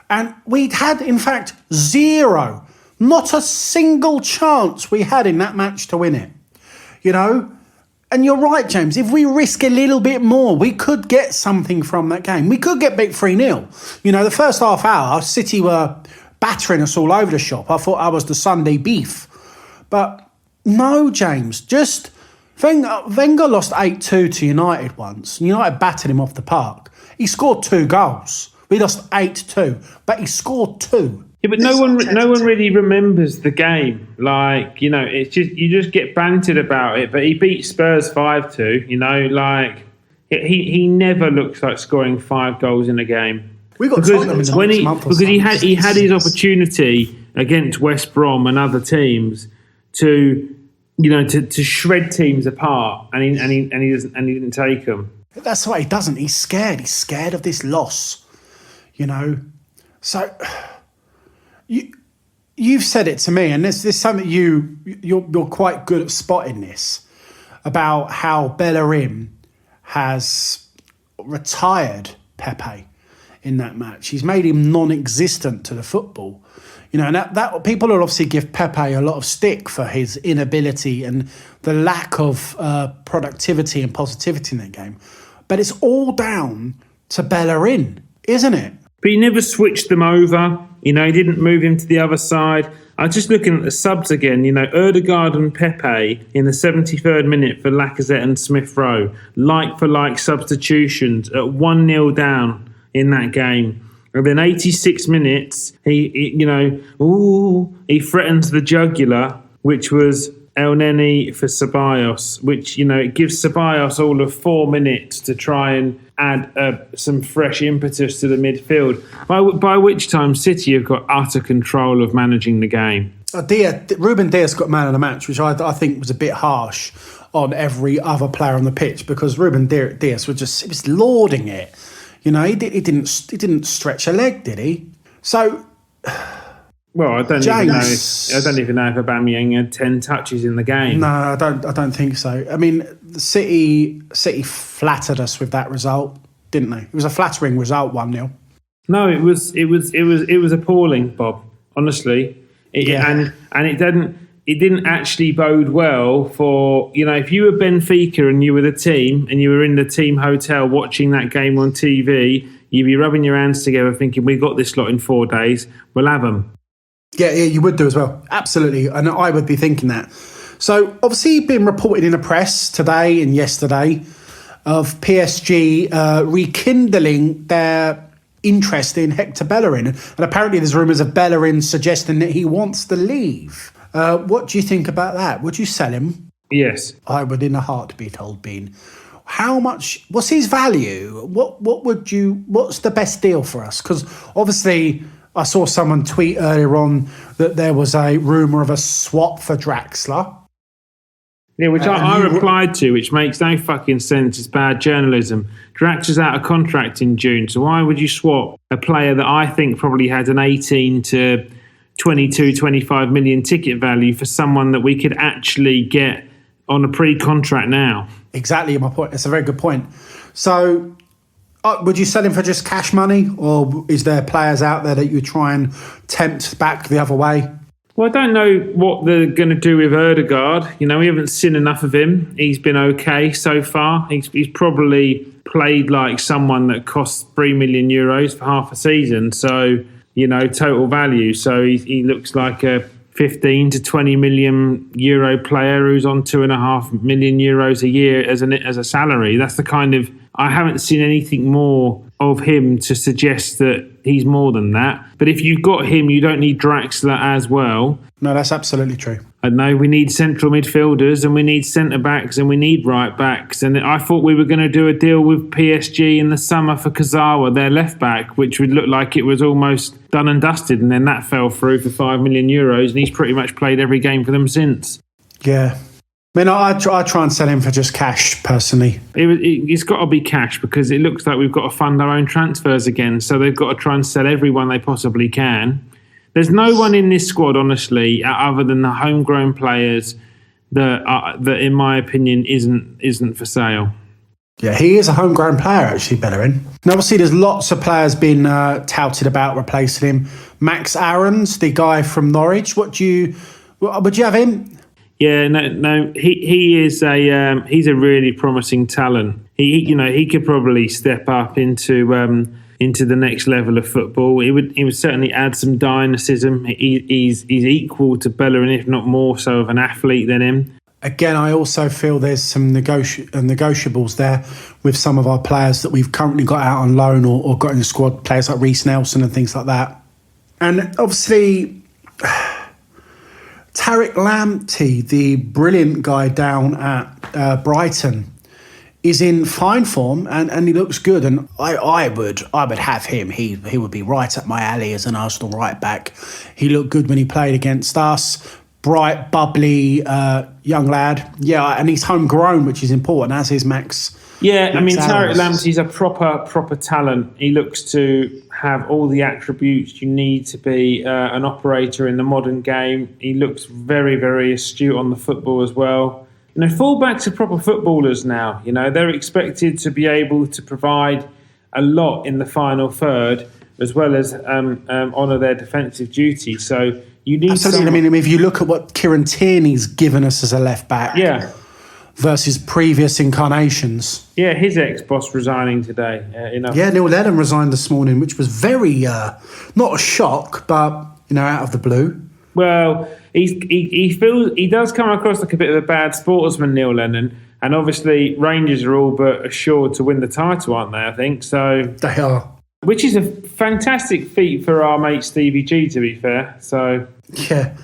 Speaker 2: And we'd had, in fact, 0. Not a single chance we had in that match to win it. And you're right, James. If we risk a little bit more, we could get something from that game. We could get beat 3-0. The first half hour, City were battering us all over the shop. I thought I was the Sunday beef. But no, James. Just Wenger lost 8-2 to United once. United battered him off the park. He scored 2 goals. We lost 8-2, but he scored 2.
Speaker 1: Yeah, but no one really remembers the game. It's just you just get bantered about it. But he beat Spurs 5-2. He never looks like scoring 5 goals in a game.
Speaker 2: We got Tottenham in the next month or
Speaker 1: because he had his opportunity against West Brom and other teams to shred teams apart, and he didn't take them.
Speaker 2: That's why he doesn't. He's scared. He's scared of this loss. So you've said it to me, and there's something you're quite good at spotting this about how Bellerin has retired Pepe in that match. He's made him non-existent to the football. And that people will obviously give Pepe a lot of stick for his inability and the lack of productivity and positivity in that game. But it's all down to Bellerin, isn't it?
Speaker 1: But he never switched them over. He didn't move him to the other side. I was just looking at the subs again. Ødegaard and Pepe in the 73rd minute for Lacazette and Smith Rowe. Like-for-like substitutions at 1-0 down in that game. And then 86 minutes, he threatens the jugular, which was El Neni for Ceballos, which, it gives Ceballos all of 4 minutes to try and add some fresh impetus to the midfield, by which time City have got utter control of managing the game.
Speaker 2: Ruben Dias got man of the match, which I think was a bit harsh on every other player on the pitch, because Ruben Dias was lauding it. He didn't stretch a leg, did he? So,
Speaker 1: well, I don't even know if Aubameyang had 10 touches in the game.
Speaker 2: No, I don't think so. I mean, City flattered us with that result, didn't they? It was a flattering result, 1-0.
Speaker 1: No, it was appalling, Bob. Honestly, and it didn't actually bode well for, if you were Benfica and you were the team and you were in the team hotel watching that game on TV, you'd be rubbing your hands together thinking, we got this lot in 4 days, we'll have them.
Speaker 2: Yeah, you would do as well. Absolutely. And I would be thinking that. So obviously been reported in the press today and yesterday of PSG rekindling their interest in Hector Bellerin. And apparently there's rumours of Bellerin suggesting that he wants to leave. What do you think about that? Would you sell him?
Speaker 1: Yes.
Speaker 2: I would in a heartbeat, old bean. How much? What's his value? What's the best deal for us? Because obviously I saw someone tweet earlier on that there was a rumour of a swap for Draxler.
Speaker 1: Yeah, which I replied to, which makes no fucking sense. It's bad journalism. Draxler's out of contract in June, so why would you swap a player that I think probably had an 18 to 22, 25 million ticket value for someone that we could actually get on a pre-contract now?
Speaker 2: Exactly my point. It's a very good point. So Would you sell him for just cash money, or is there players out there that you try and tempt back the other way?
Speaker 1: Well, I don't know what they're going to do with Ødegaard. We haven't seen enough of him. He's been okay so far. He's probably played like someone that costs €3 million for half a season. So, total value. So he looks like a 15 to 20 million euro player who's on €2.5 million a year as a salary. That's the kind of, I haven't seen anything more of him to suggest that he's more than that. But if you've got him, you don't need Draxler as well.
Speaker 2: No, that's absolutely true.
Speaker 1: I know we need central midfielders and we need centre-backs and we need right-backs. And I thought we were going to do a deal with PSG in the summer for Kazawa, their left-back, which would look like it was almost done and dusted. And then that fell through for €5 million, and he's pretty much played every game for them since.
Speaker 2: Yeah. I mean, I try and sell him for just cash, personally.
Speaker 1: It's got to be cash because it looks like we've got to fund our own transfers again. So they've got to try and sell everyone they possibly can. There's no one in this squad, honestly, other than the homegrown players that in my opinion, isn't for sale.
Speaker 2: Yeah, he is a homegrown player, actually, Bellerin. And obviously, there's lots of players been touted about replacing him. Max Aarons, the guy from Norwich. Would you have him?
Speaker 1: Yeah, no. He is he's a really promising talent. He could probably step up into the next level of football. He would certainly add some dynamism. He's equal to Bellerin, if not more so, of an athlete than him.
Speaker 2: Again, I also feel there's some negotiables there with some of our players that we've currently got out on loan or got in the squad. Players like Reece Nelson and things like that. And obviously, Tariq Lamptey, the brilliant guy down at Brighton, is in fine form and he looks good. And I would have him. He would be right up my alley as an Arsenal right back. He looked good when he played against us. Bright, bubbly young lad. Yeah, and he's homegrown, which is important, as is Max.
Speaker 1: Yeah, I mean, Tariq
Speaker 2: Aarons.
Speaker 1: Lamptey's a proper talent. He looks to have all the attributes you need to be an operator in the modern game. He looks very, very astute on the football as well. Fullbacks are proper footballers now. They're expected to be able to provide a lot in the final third, as well as honour their defensive duty. So you need
Speaker 2: absolutely. I mean, if you look at what Kieran Tierney's given us as a left back,
Speaker 1: yeah,
Speaker 2: versus previous incarnations.
Speaker 1: Yeah, his ex-boss resigning today.
Speaker 2: Yeah, Neil Lennon resigned this morning, which was very not a shock, but out of the blue.
Speaker 1: Well, he does come across like a bit of a bad sportsman, Neil Lennon, and obviously Rangers are all but assured to win the title, aren't they? I think so.
Speaker 2: They are,
Speaker 1: which is a fantastic feat for our mate Stevie G, to be fair. So
Speaker 2: yeah,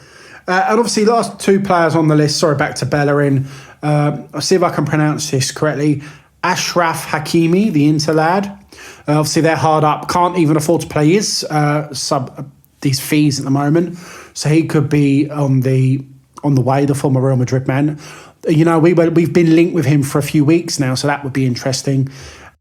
Speaker 2: and obviously last two players on the list. Sorry, back to Bellerin. I'll see if I can pronounce this correctly. Ashraf Hakimi, the Inter lad. Obviously, they're hard up. Can't even afford to play these fees at the moment. So he could be on the way, the former Real Madrid man. We've been linked with him for a few weeks now, so that would be interesting.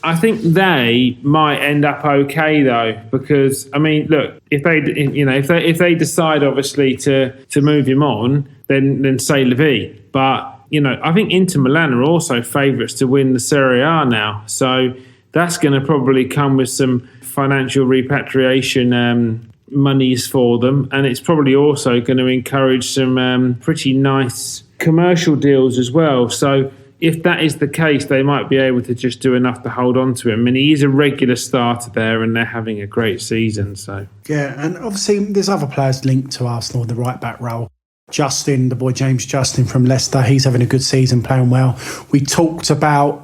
Speaker 1: I think they might end up okay though, because I mean, look, if they decide obviously to move him on, then say la vie. But I think Inter Milan are also favourites to win the Serie A now, so that's going to probably come with some financial repatriation monies for them, and it's probably also going to encourage some pretty nice commercial deals as well. So if that is the case, they might be able to just do enough to hold on to him. And he is a regular starter there, and they're having a great season. So
Speaker 2: yeah, and obviously there's other players linked to Arsenal in the right back role. Justin, the boy James Justin from Leicester, he's having a good season, playing well. We talked about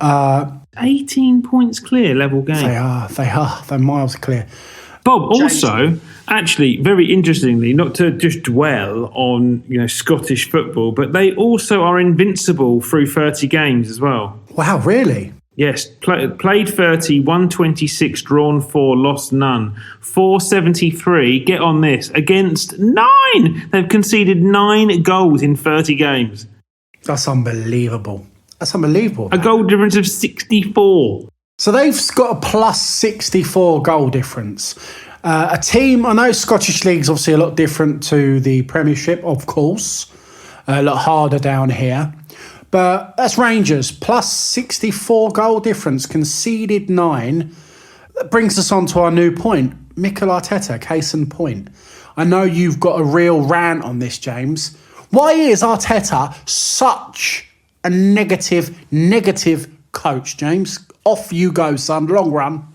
Speaker 1: 18 points clear, level game.
Speaker 2: They are. They're miles clear.
Speaker 1: Bob, also, actually, very interestingly, not to just dwell on Scottish football, but they also are invincible through 30 games as well.
Speaker 2: Wow, really?
Speaker 1: Yes, played 30, won 26, drawn 4, lost none. 473, get on this, against 9! They've conceded 9 goals in 30 games.
Speaker 2: That's unbelievable. A
Speaker 1: goal difference of 64.
Speaker 2: So they've got a plus 64 goal difference. A team, I know Scottish League's obviously a lot different to the Premiership, of course. A lot harder down here. But that's Rangers, plus 64 goal difference, conceded 9. That brings us on to our new point. Mikel Arteta, case in point. I know you've got a real rant on this, James. Why is Arteta such a negative coach, James? Off you go, son. Long run.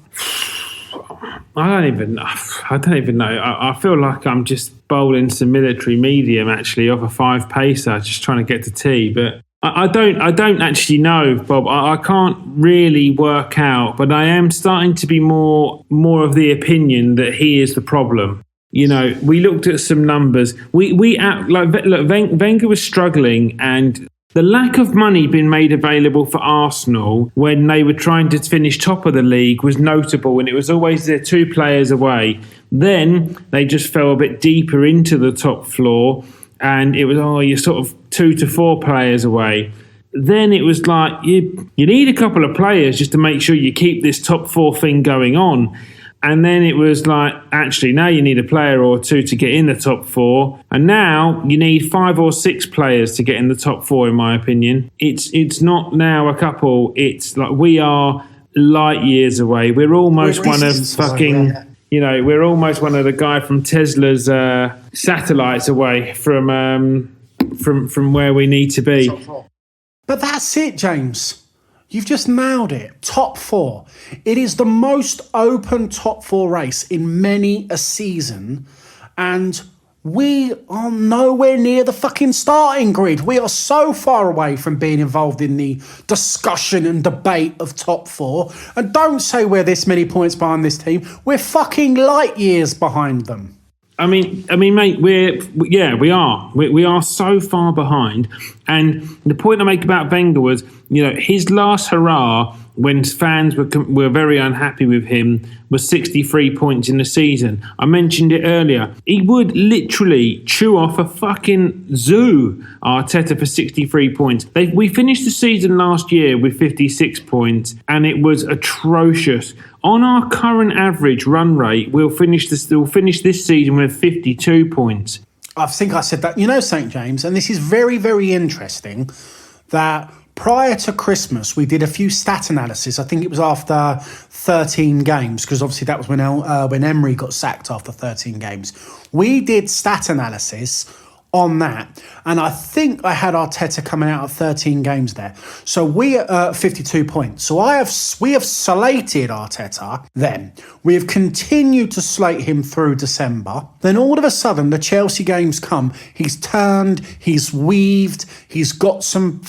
Speaker 1: I don't even know. I feel like I'm just bowling some military medium, actually, off a 5-pacer, just trying to get to tea. But I don't actually know, Bob. I can't really work out, but I am starting to be more of the opinion that he is the problem. You know, we looked at some numbers. Wenger was struggling, and the lack of money being made available for Arsenal when they were trying to finish top of the league was notable, and it was always they're 2 players away. Then they just fell a bit deeper into the top floor, and it was, you're sort of 2 to 4 players away. Then it was like, you need a couple of players just to make sure you keep this top 4 thing going on. And then it was like, actually, now you need a player or 2 to get in the top 4. And now you need 5 or 6 players to get in the top 4, in my opinion. It's not now a couple. It's like we are light years away. We're almost one of fucking... You know, we're almost one of the guy from Tesla's satellites away from where we need to be.
Speaker 2: But that's it, James. You've just nailed it. Top 4. It is the most open top 4 race in many a season, and we are nowhere near the fucking starting grid. We are so far away from being involved in the discussion and debate of top 4. And don't say we're this many points behind this team. We're fucking light years behind them.
Speaker 1: I mean, mate, we are. We are so far behind. And the point I make about Wenger was, you know, his last hurrah when fans were very unhappy with him was 63 points in the season. I mentioned it earlier. He would literally chew off a fucking zoo, Arteta, for 63 points. We finished the season last year with 56 points, and it was atrocious. On our current average run rate, we'll finish this season with 52 points.
Speaker 2: I think I said that. You know, St. James, and this is very, very interesting, that prior to Christmas, we did a few stat analysis. I think it was after 13 games, because obviously that was when Emery got sacked after 13 games. We did stat analysis on that, and I think I had Arteta coming out of 13 games there. So we are 52 points. So we have slated Arteta then. We have continued to slate him through December. Then all of a sudden, the Chelsea games come. He's turned, he's weaved, he's got some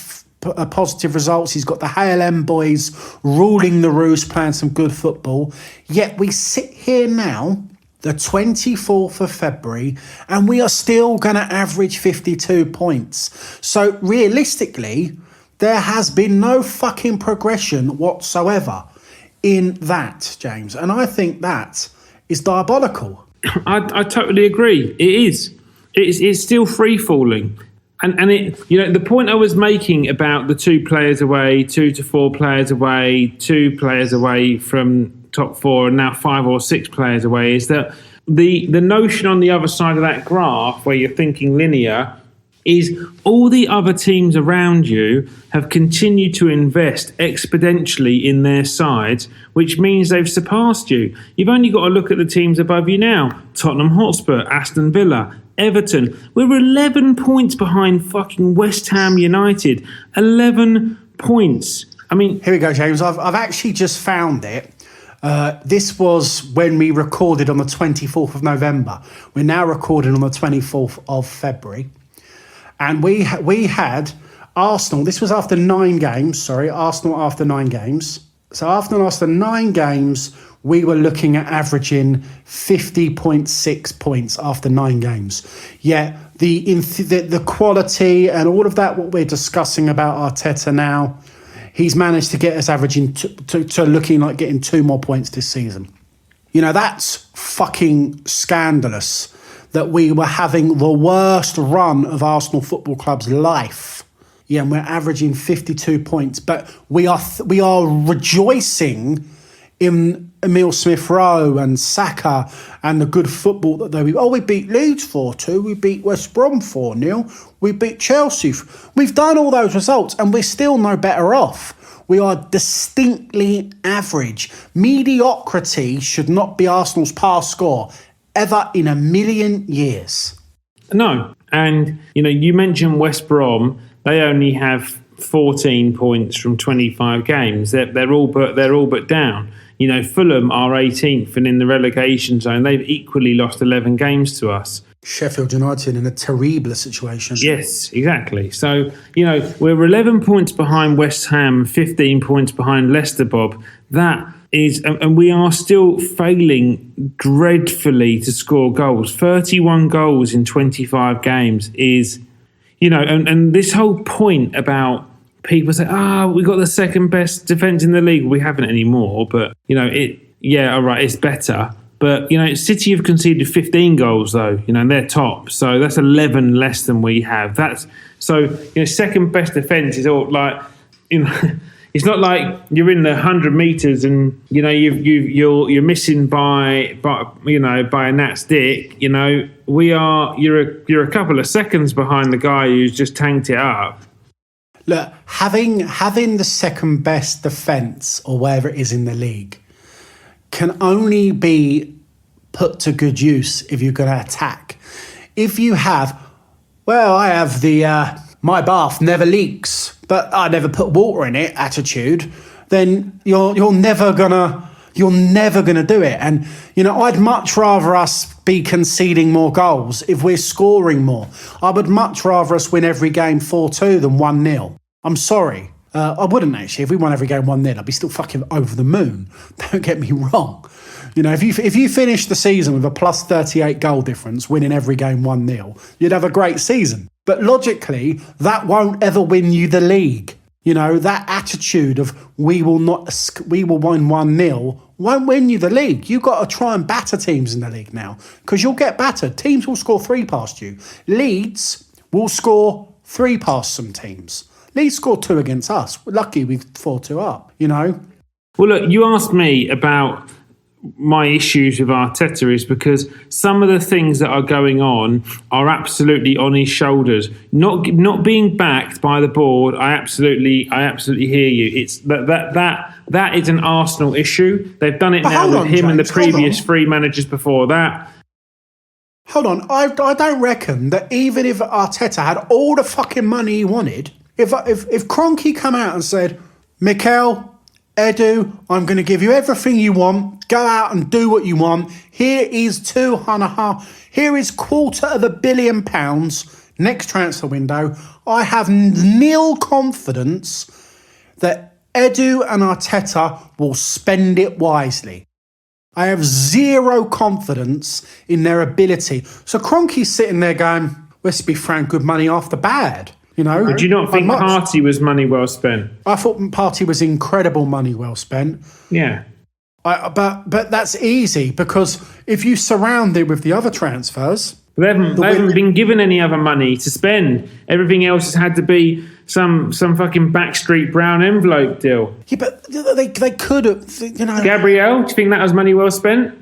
Speaker 2: positive results. He's got the HLM boys ruling the roost, playing some good football. Yet we sit here now, the 24th of February, and we are still going to average 52 points. So realistically, there has been no fucking progression whatsoever in that, James. And I think that is diabolical.
Speaker 1: I totally agree. It is. It's still free falling. And it, you know, the point I was making about the 2 players away, 2 to 4 players away, 2 players away from top 4, and now 5 or 6 players away, is that the notion on the other side of that graph, where you're thinking linear, is all the other teams around you have continued to invest exponentially in their sides, which means they've surpassed you. You've only got to look at the teams above you now. Tottenham Hotspur, Aston Villa, Everton. We're 11 points behind fucking West Ham United. 11 points. I mean...
Speaker 2: Here we go, James. I've actually just found it. This was when we recorded on the 24th of November. We're now recording on the 24th of February. And we had Arsenal. This was after 9 games. Sorry, Arsenal after 9 games. So after 9 games, we were looking at averaging 50.6 points after 9 games. Yet the quality and all of that, what we're discussing about Arteta now, he's managed to get us averaging to looking like getting 2 more points this season. You know, that's fucking scandalous that we were having the worst run of Arsenal Football Club's life. Yeah, and we're averaging 52 points. But we are rejoicing in Emile Smith-Rowe and Saka and the good football that they... we beat Leeds 4-2. We beat West Brom 4-0. We beat Chelsea. We've done all those results and we're still no better off. We are distinctly average. Mediocrity should not be Arsenal's past score ever in a million years.
Speaker 1: No. And, you mentioned West Brom. They only have 14 points from 25 games. They're all but down. Fulham are 18th and in the relegation zone. They've equally lost 11 games to us.
Speaker 2: Sheffield United in a terrible situation.
Speaker 1: Yes, exactly. So, we're 11 points behind West Ham, 15 points behind Leicester, Bob. That is, and we are still failing dreadfully to score goals. 31 goals in 25 games is, and this whole point about people say, we got the second best defence in the league. We haven't anymore, but, it's better. But, City have conceded 15 goals, though, and they're top. So that's 11 less than we have. Second best defence is all like, it's not like you're in the 100 metres and, you're missing by a gnat's dick. You're a couple of seconds behind the guy who's just tanked it up.
Speaker 2: Look, having the second best defence or whatever it is in the league can only be put to good use if you're going to attack. If you have, I have the my bath never leaks, but I never put water in it attitude, then you're never gonna do it. And I'd much rather us be conceding more goals if we're scoring more. I would much rather us win every game 4-2 than 1-0. I'm sorry. I wouldn't actually. If we won every game 1-0, I'd be still fucking over the moon. Don't get me wrong. If you finish the season with a plus 38 goal difference, winning every game 1-0, you'd have a great season. But logically, that won't ever win you the league. That attitude of we will win 1-0 won't win you the league. You've got to try and batter teams in the league now because you'll get battered. Teams will score 3 past you. Leeds will score 3 past some teams. Leeds scored 2 against us. We're lucky we 4-2 up,
Speaker 1: Well, look, you asked me about my issues with Arteta is because some of the things that are going on are absolutely on his shoulders. Not being backed by the board, I absolutely hear you. It's that is an Arsenal issue. They've done it now with him, James, and the previous 3 managers before that.
Speaker 2: Hold on, I don't reckon that even if Arteta had all the fucking money he wanted, if Kroenke come out and said, Mikel, Edu, I'm going to give you everything you want. Go out and do what you want. Here is here is £250 million next transfer window. I have nil confidence that Edu and Arteta will spend it wisely. I have zero confidence in their ability. So Kroenke's sitting there going, let's be frank, good money after bad.
Speaker 1: Did you not think Partey was money well spent?
Speaker 2: I thought Partey was incredible money well spent.
Speaker 1: Yeah.
Speaker 2: But that's easy because if you surround it with the other transfers...
Speaker 1: They haven't been given any other money to spend. Everything else has had to be some fucking backstreet brown envelope deal.
Speaker 2: Yeah, but they could have,
Speaker 1: Gabriel, do you think that was money well spent?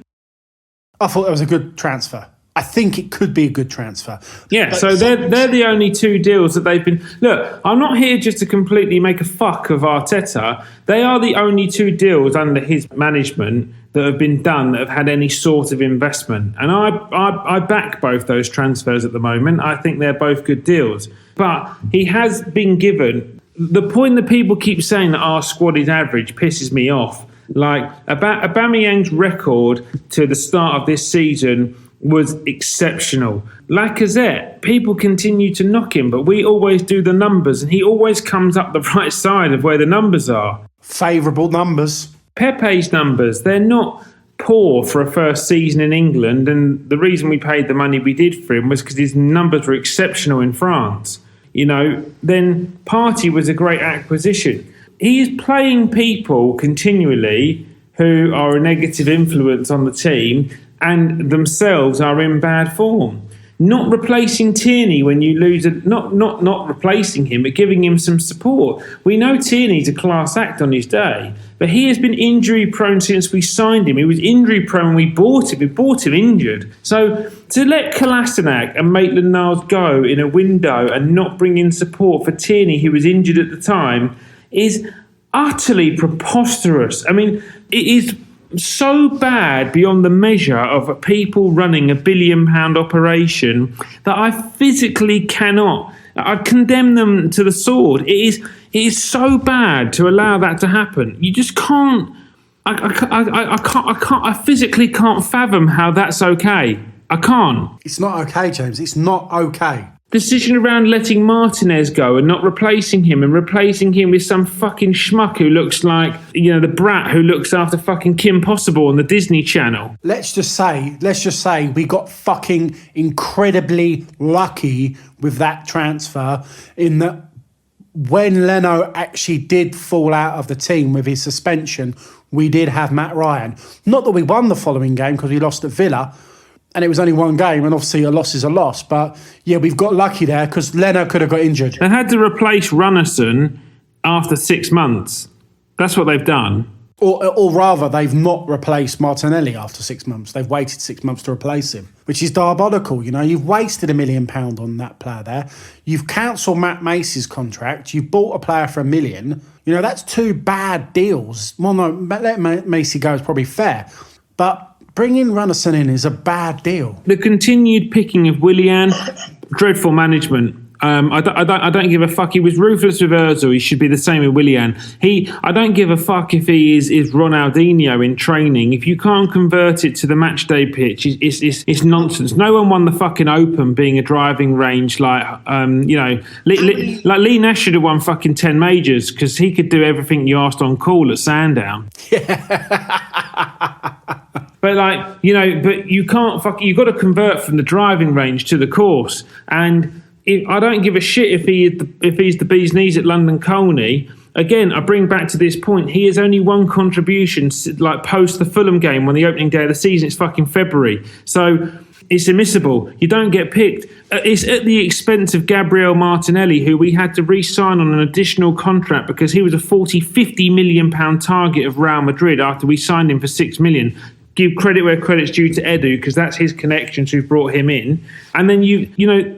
Speaker 2: I thought that was a good transfer. I think it could be a good transfer.
Speaker 1: Yeah, so they're the only 2 deals that they've been... Look, I'm not here just to completely make a fuck of Arteta. They are the only 2 deals under his management that have been done that have had any sort of investment. And I back both those transfers at the moment. I think they're both good deals. But he has been given... The point that people keep saying that our squad is average pisses me off. Like, Aubameyang's record to the start of this season was exceptional. Lacazette, people continue to knock him, but we always do the numbers, and he always comes up the right side of where the numbers are.
Speaker 2: Favourable numbers.
Speaker 1: Pepe's numbers, they're not poor for a first season in England, and the reason we paid the money we did for him was because his numbers were exceptional in France. Then Partey was a great acquisition. He is playing people continually who are a negative influence on the team and themselves are in bad form. Not replacing Tierney when you lose not replacing him, but giving him some support. We know Tierney's a class act on his day, but he has been injury prone since we signed him. He was injury prone when we bought him. We bought him injured. So to let Kolasinac and Maitland-Niles go in a window and not bring in support for Tierney, who was injured at the time, is utterly preposterous. I mean, it is so bad beyond the measure of people running £1 billion operation that I physically cannot. I'd condemn them to the sword. It is so bad to allow that to happen. You just can't. I physically can't fathom how that's okay. I can't.
Speaker 2: It's not okay, James. It's not okay.
Speaker 1: Decision around letting Martinez go and not replacing him and replacing him with some fucking schmuck who looks like, the brat who looks after fucking Kim Possible on the Disney Channel.
Speaker 2: Let's just say we got fucking incredibly lucky with that transfer in that when Leno actually did fall out of the team with his suspension, we did have Matt Ryan. Not that we won the following game because we lost at Villa, and it was only one game, and obviously a loss is a loss. But yeah, we've got lucky there because Leno could have got injured.
Speaker 1: They had to replace Runnison after 6 months. That's what they've done.
Speaker 2: Or rather, they've not replaced Martinelli after 6 months. They've waited 6 months to replace him, which is diabolical. You've wasted £1 million on that player there. You've cancelled Matt Macy's contract. You've bought a player for £1 million. That's 2 bad deals. Well, no, let Macy go is probably fair. But bringing Runnison in is a bad deal.
Speaker 1: The continued picking of Willian, dreadful management. I don't give a fuck. He was ruthless with Ozil. He should be the same with Willian. I don't give a fuck if he is Ronaldinho in training. If you can't convert it to the match day pitch, it's nonsense. No one won the fucking Open being a driving range like Lee Nash should have won fucking 10 majors because he could do everything you asked on call at Sandown. But but you can't you've got to convert from the driving range to the course. And I don't give a shit if he's the bee's knees at London Colney. Again, I bring back to this point. He has only one contribution, post the Fulham game on the opening day of the season. It's fucking February, so it's admissible. You don't get picked. It's at the expense of Gabriel Martinelli, who we had to re-sign on an additional contract because he was a 50 million pound target of Real Madrid after we signed him for 6 million. Give credit where credit's due to Edu because that's his connections who've brought him in. And then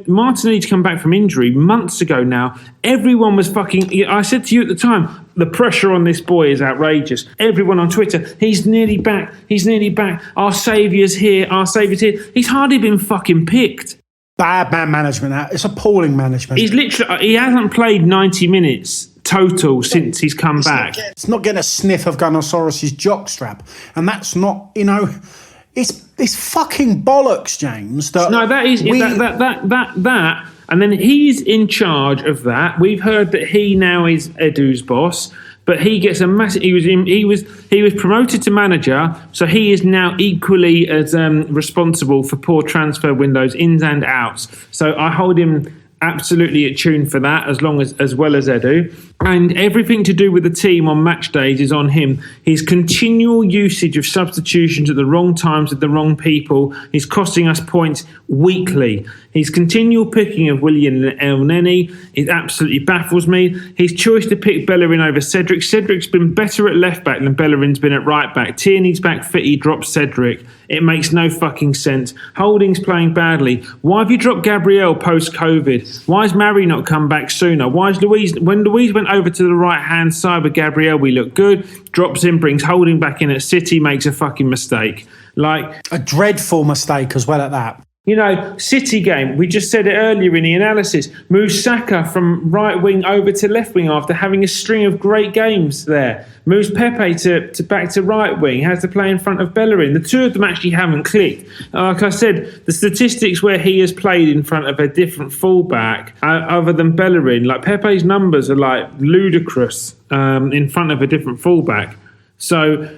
Speaker 1: Martinelli to come back from injury months ago now. Everyone was fucking. I said to you at the time, the pressure on this boy is outrageous. Everyone on Twitter, he's nearly back. He's nearly back. Our saviour's here. Our saviour's here. He's hardly been fucking picked.
Speaker 2: Bad man management. It's appalling management.
Speaker 1: He hasn't played 90 minutes total since he's come back.
Speaker 2: It's not getting a sniff of Gunnosaurus's jockstrap, and that's not, it's fucking bollocks, James. That
Speaker 1: and then he's in charge of that. We've heard that he now is Edu's boss, but he gets a massive. He was promoted to manager, so he is now equally as responsible for poor transfer windows, ins and outs. So I hold him absolutely at tune for that, as well as Edu. And everything to do with the team on match days is on him. His continual usage of substitutions at the wrong times with the wrong people is costing us points weekly. His continual picking of Willian and El Neni, it absolutely baffles me. His choice to pick Bellerin over Cedric. Cedric's been better at left back than Bellerin's been at right back. Tierney's back fit, he drops Cedric. It makes no fucking sense. Holding's playing badly. Why have you dropped Gabriel post-COVID? Why has Mari not come back sooner? Why is Louise... When Louise went over to the right-hand side with Gabriel, we look good. Drops in, brings Holding back in at City, makes a fucking mistake. A
Speaker 2: dreadful mistake as well at that.
Speaker 1: City game, we just said it earlier in the analysis, moves Saka from right wing over to left wing after having a string of great games there. Moves Pepe to back to right wing, has to play in front of Bellerin. The two of them actually haven't clicked. Like I said, the statistics where he has played in front of a different fullback other than Bellerin, Pepe's numbers are ludicrous in front of a different fullback. So,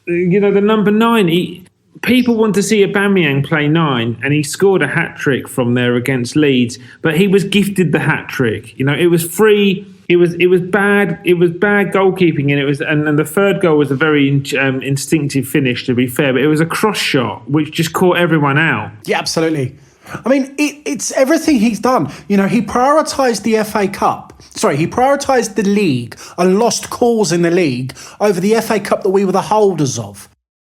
Speaker 1: the number 9, people want to see Aubameyang play 9, and he scored a hat-trick from there against Leeds, but he was gifted the hat-trick. It was free. It was bad. It was bad goalkeeping, and the third goal was a very instinctive finish, to be fair, but it was a cross shot which just caught everyone out.
Speaker 2: Yeah, absolutely. I mean, it's everything he's done. He prioritised the FA Cup. He prioritised the league and lost calls in the league over the FA Cup that we were the holders of.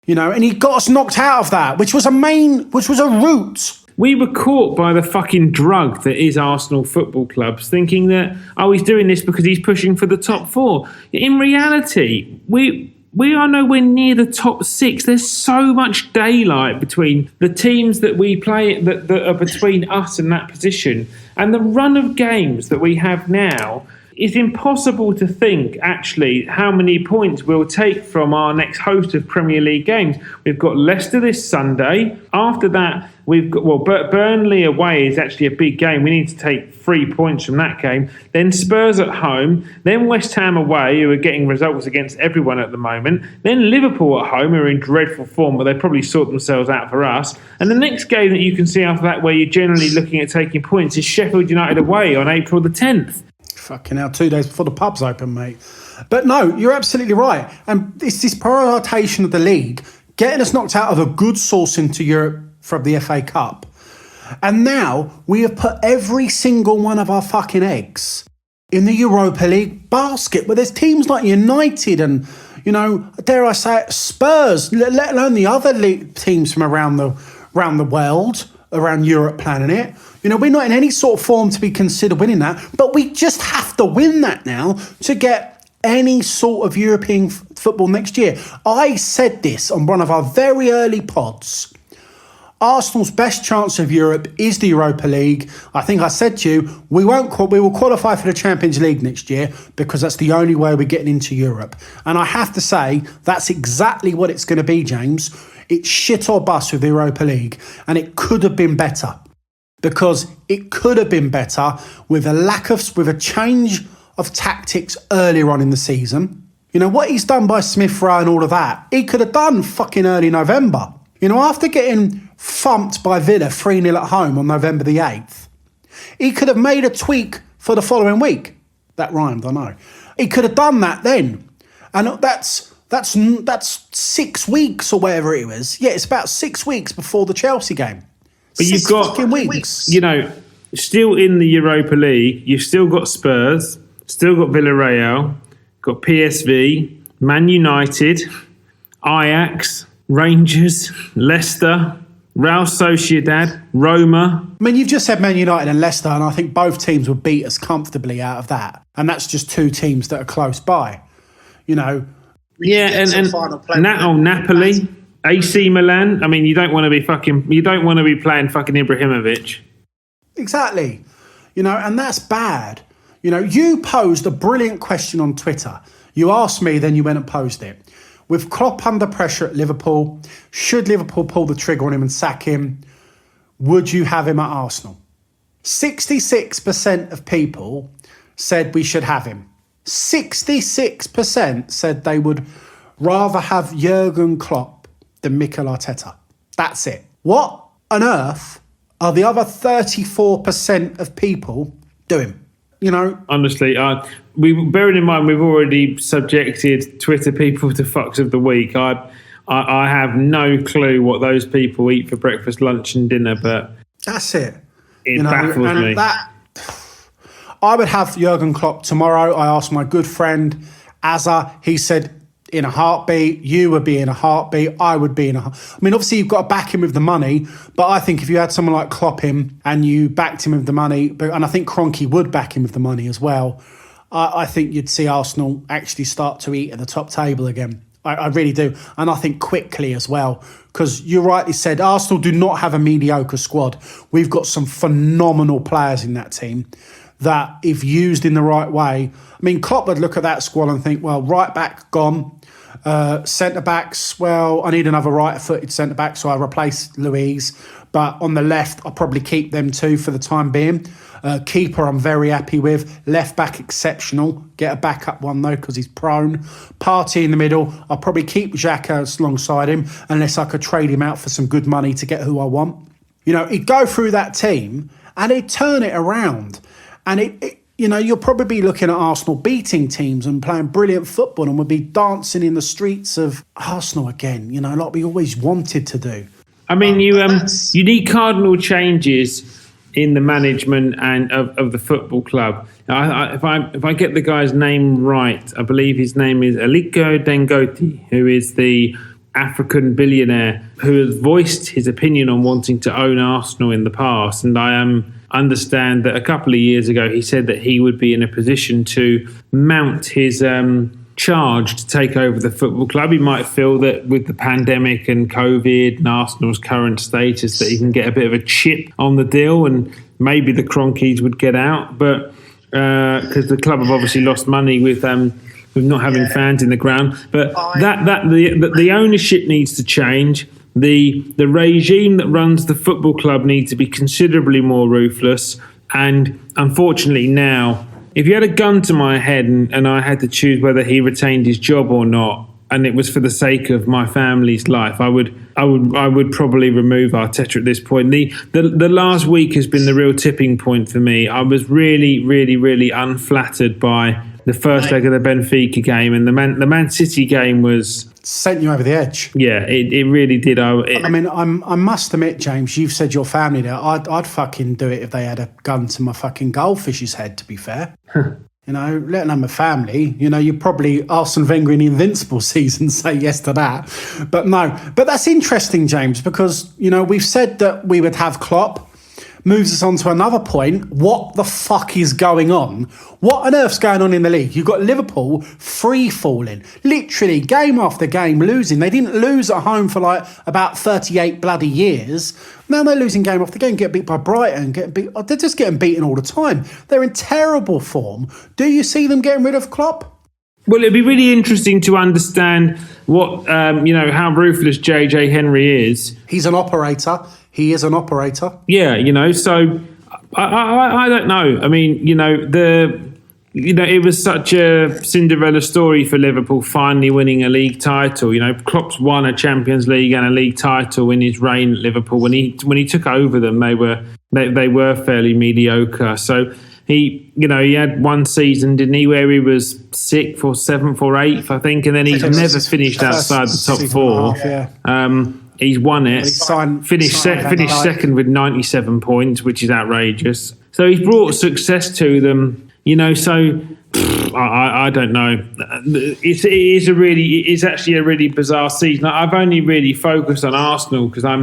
Speaker 2: And he got us knocked out of that, which was a route
Speaker 1: We were caught by the fucking drug that is Arsenal Football Clubs, thinking that, he's doing this because he's pushing for the top 4. In reality, we are nowhere near the top 6. There's so much daylight between the teams that we play that are between us and that position. And the run of games that we have now, it's impossible to think, actually, how many points we'll take from our next host of Premier League games. We've got Leicester this Sunday. After that, we've got, Burnley away is actually a big game. We need to take 3 points from that game. Then Spurs at home. Then West Ham away, who are getting results against everyone at the moment. Then Liverpool at home, who are in dreadful form, but they probably sort themselves out for us. And the next game that you can see after that, where you're generally looking at taking points, is Sheffield United away on April the 10th.
Speaker 2: Fucking hell, 2 days before the pubs open, mate. But no, you're absolutely right. And it's this prioritisation of the league, getting us knocked out of a good source into Europe from the FA Cup. And now we have put every single one of our fucking eggs in the Europa League basket, where there's teams like United and, dare I say it, Spurs, let alone the other league teams from around the world, around Europe planning it. We're not in any sort of form to be considered winning that, but we just have to win that now to get any sort of European football next year. I said this on one of our very early pods. Arsenal's best chance of Europe is the Europa League. I think I said to you, we will qualify for the Champions League next year because that's the only way we're getting into Europe. And I have to say, that's exactly what it's going to be, James. It's shit or bust with the Europa League, and it could have been better. Because it could have been better with a change of tactics earlier on in the season. What he's done by Smith Rowe and all of that, he could have done fucking early November. After getting thumped by Villa 3-0 at home on November the 8th, he could have made a tweak for the following week. That rhymed, I know. He could have done that then. And that's 6 weeks or whatever it was. Yeah, it's about 6 weeks before the Chelsea game.
Speaker 1: But you've got,
Speaker 2: weeks.
Speaker 1: Still in the Europa League, you've still got Spurs, still got Villarreal, got PSV, Man United, Ajax, Rangers, Leicester, Real Sociedad, Roma.
Speaker 2: I mean, you've just said Man United and Leicester, and I think both teams would beat us comfortably out of that. And that's just 2 teams that are close by. Yeah,
Speaker 1: and Napoli. AC Milan. I mean, you don't want to be playing fucking Ibrahimovic.
Speaker 2: Exactly. And that's bad. You posed a brilliant question on Twitter. You asked me, then you went and posed it. With Klopp under pressure at Liverpool, should Liverpool pull the trigger on him and sack him? Would you have him at Arsenal? 66% of people said we should have him. 66% said they would rather have Jurgen Klopp than Mikel Arteta. That's it. What on earth are the other 34% of people doing?
Speaker 1: Honestly, bearing in mind we've already subjected Twitter people to fucks of the week. I have no clue what those people eat for breakfast, lunch, and dinner, but
Speaker 2: that's it.
Speaker 1: It baffles me.
Speaker 2: I would have Jurgen Klopp tomorrow. I asked my good friend Azza. He said, in a heartbeat, you would be in a heartbeat, I would be in a heartbeat. I mean, obviously you've got to back him with the money, but I think if you had someone like Klopp him and you backed him with the money, and I think Kroenke would back him with the money as well, I think you'd see Arsenal actually start to eat at the top table again. I really do. And I think quickly as well, because you rightly said, Arsenal do not have a mediocre squad. We've got some phenomenal players in that team that, if used in the right way, I mean, Klopp would look at that squad and think, well, right back gone. Centre-backs, well, I need another right-footed centre-back, so I replace Louise. But on the left, I'll probably keep them 2 for the time being. Keeper, I'm very happy with. Left-back, exceptional. Get a backup one, though, because he's prone. Partey in the middle. I'll probably keep Xhaka alongside him, unless I could trade him out for some good money to get who I want. He'd go through that team, and he'd turn it around. And you'll probably be looking at Arsenal beating teams and playing brilliant football, and we'll be dancing in the streets of Arsenal again, like we always wanted to do.
Speaker 1: I mean, you need cardinal changes in the management and of the football club. If I get the guy's name right, I believe his name is Aliko Dangote, who is the African billionaire who has voiced his opinion on wanting to own Arsenal in the past. And I understand that a couple of years ago he said that he would be in a position to mount his charge to take over the football club. He might feel that with the pandemic and COVID and Arsenal's current status that he can get a bit of a chip on the deal, and maybe the Cronkies would get out. But because the club have obviously lost money with not having fans in the ground. But the ownership needs to change. The regime that runs the football club needs to be considerably more ruthless. And unfortunately now, if you had a gun to my head and I had to choose whether he retained his job or not, and it was for the sake of my family's life, I would probably remove Arteta at this point. The last week has been the real tipping point for me. I was really, really, really unflattered by the first leg of the Benfica game, and the Man City game was
Speaker 2: sent you over the edge.
Speaker 1: Yeah, it really did.
Speaker 2: I mean, I must admit, James, you've said your family there. I'd fucking do it if they had a gun to my fucking goldfish's head, to be fair. You know, let alone my family. You know, you probably Arsene Wenger in the Invincible season say yes to that. But no. But that's interesting, James, because, you know, we've said that we would have Klopp. Moves us on to another point. What the fuck is going on? What on earth's going on in the league? You've got Liverpool free-falling. Literally, game after game, losing. They didn't lose at home for like about 38 bloody years. Now they're losing game after game, get beat by Brighton, they're just getting beaten all the time. They're in terrible form. Do you see them getting rid of Klopp?
Speaker 1: Well, it'd be really interesting to understand what, how ruthless JJ Henry is.
Speaker 2: He's an operator. He is an operator.
Speaker 1: Yeah, so I don't know. I mean, it was such a Cinderella story for Liverpool finally winning a league title. You know, Klopp's won a Champions League and a league title in his reign at Liverpool. When he took over them, they were fairly mediocre. So he had one season, didn't he, where he was 6th or 7th or 8th, I think, and then he's never finished outside the top 4.
Speaker 2: Yeah.
Speaker 1: He's won it. Finished second with 97 points, which is outrageous. So he's brought success to them. So I don't know. It's actually a really bizarre season. I've only really focused on Arsenal because I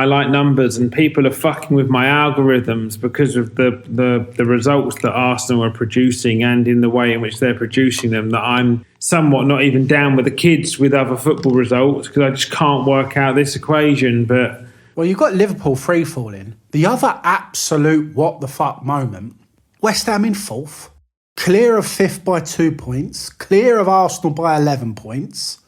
Speaker 1: like numbers, and people are fucking with my algorithms because of the results that Arsenal are producing and in the way in which they're producing them, that I'm somewhat not even down with the kids with other football results because I just can't work out this equation. But
Speaker 2: well, you've got Liverpool free falling. The other absolute what the fuck moment, West Ham in 4th, clear of 5th by 2 points, clear of Arsenal by 11 points.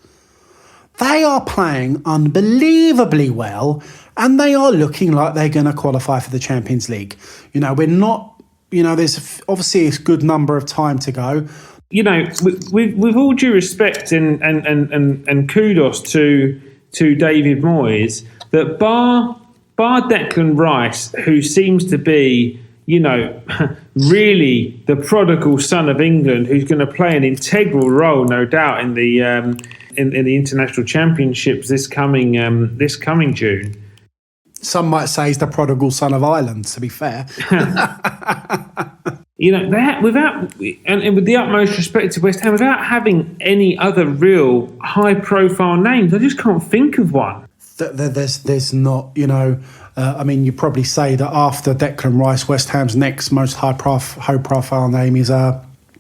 Speaker 2: They are playing unbelievably well, and they are looking like they're going to qualify for the Champions League. We're not, there's obviously a good number of time to go.
Speaker 1: With all due respect and kudos to David Moyes, that bar Declan Rice, who seems to be, really the prodigal son of England, who's going to play an integral role, no doubt, in the international championships this coming June. Some
Speaker 2: might say he's the prodigal son of Ireland, to be fair.
Speaker 1: With the utmost respect to West Ham, without having any other real high-profile names, I just can't think of one.
Speaker 2: There's not, you probably say that after Declan Rice, West Ham's next most high-profile name is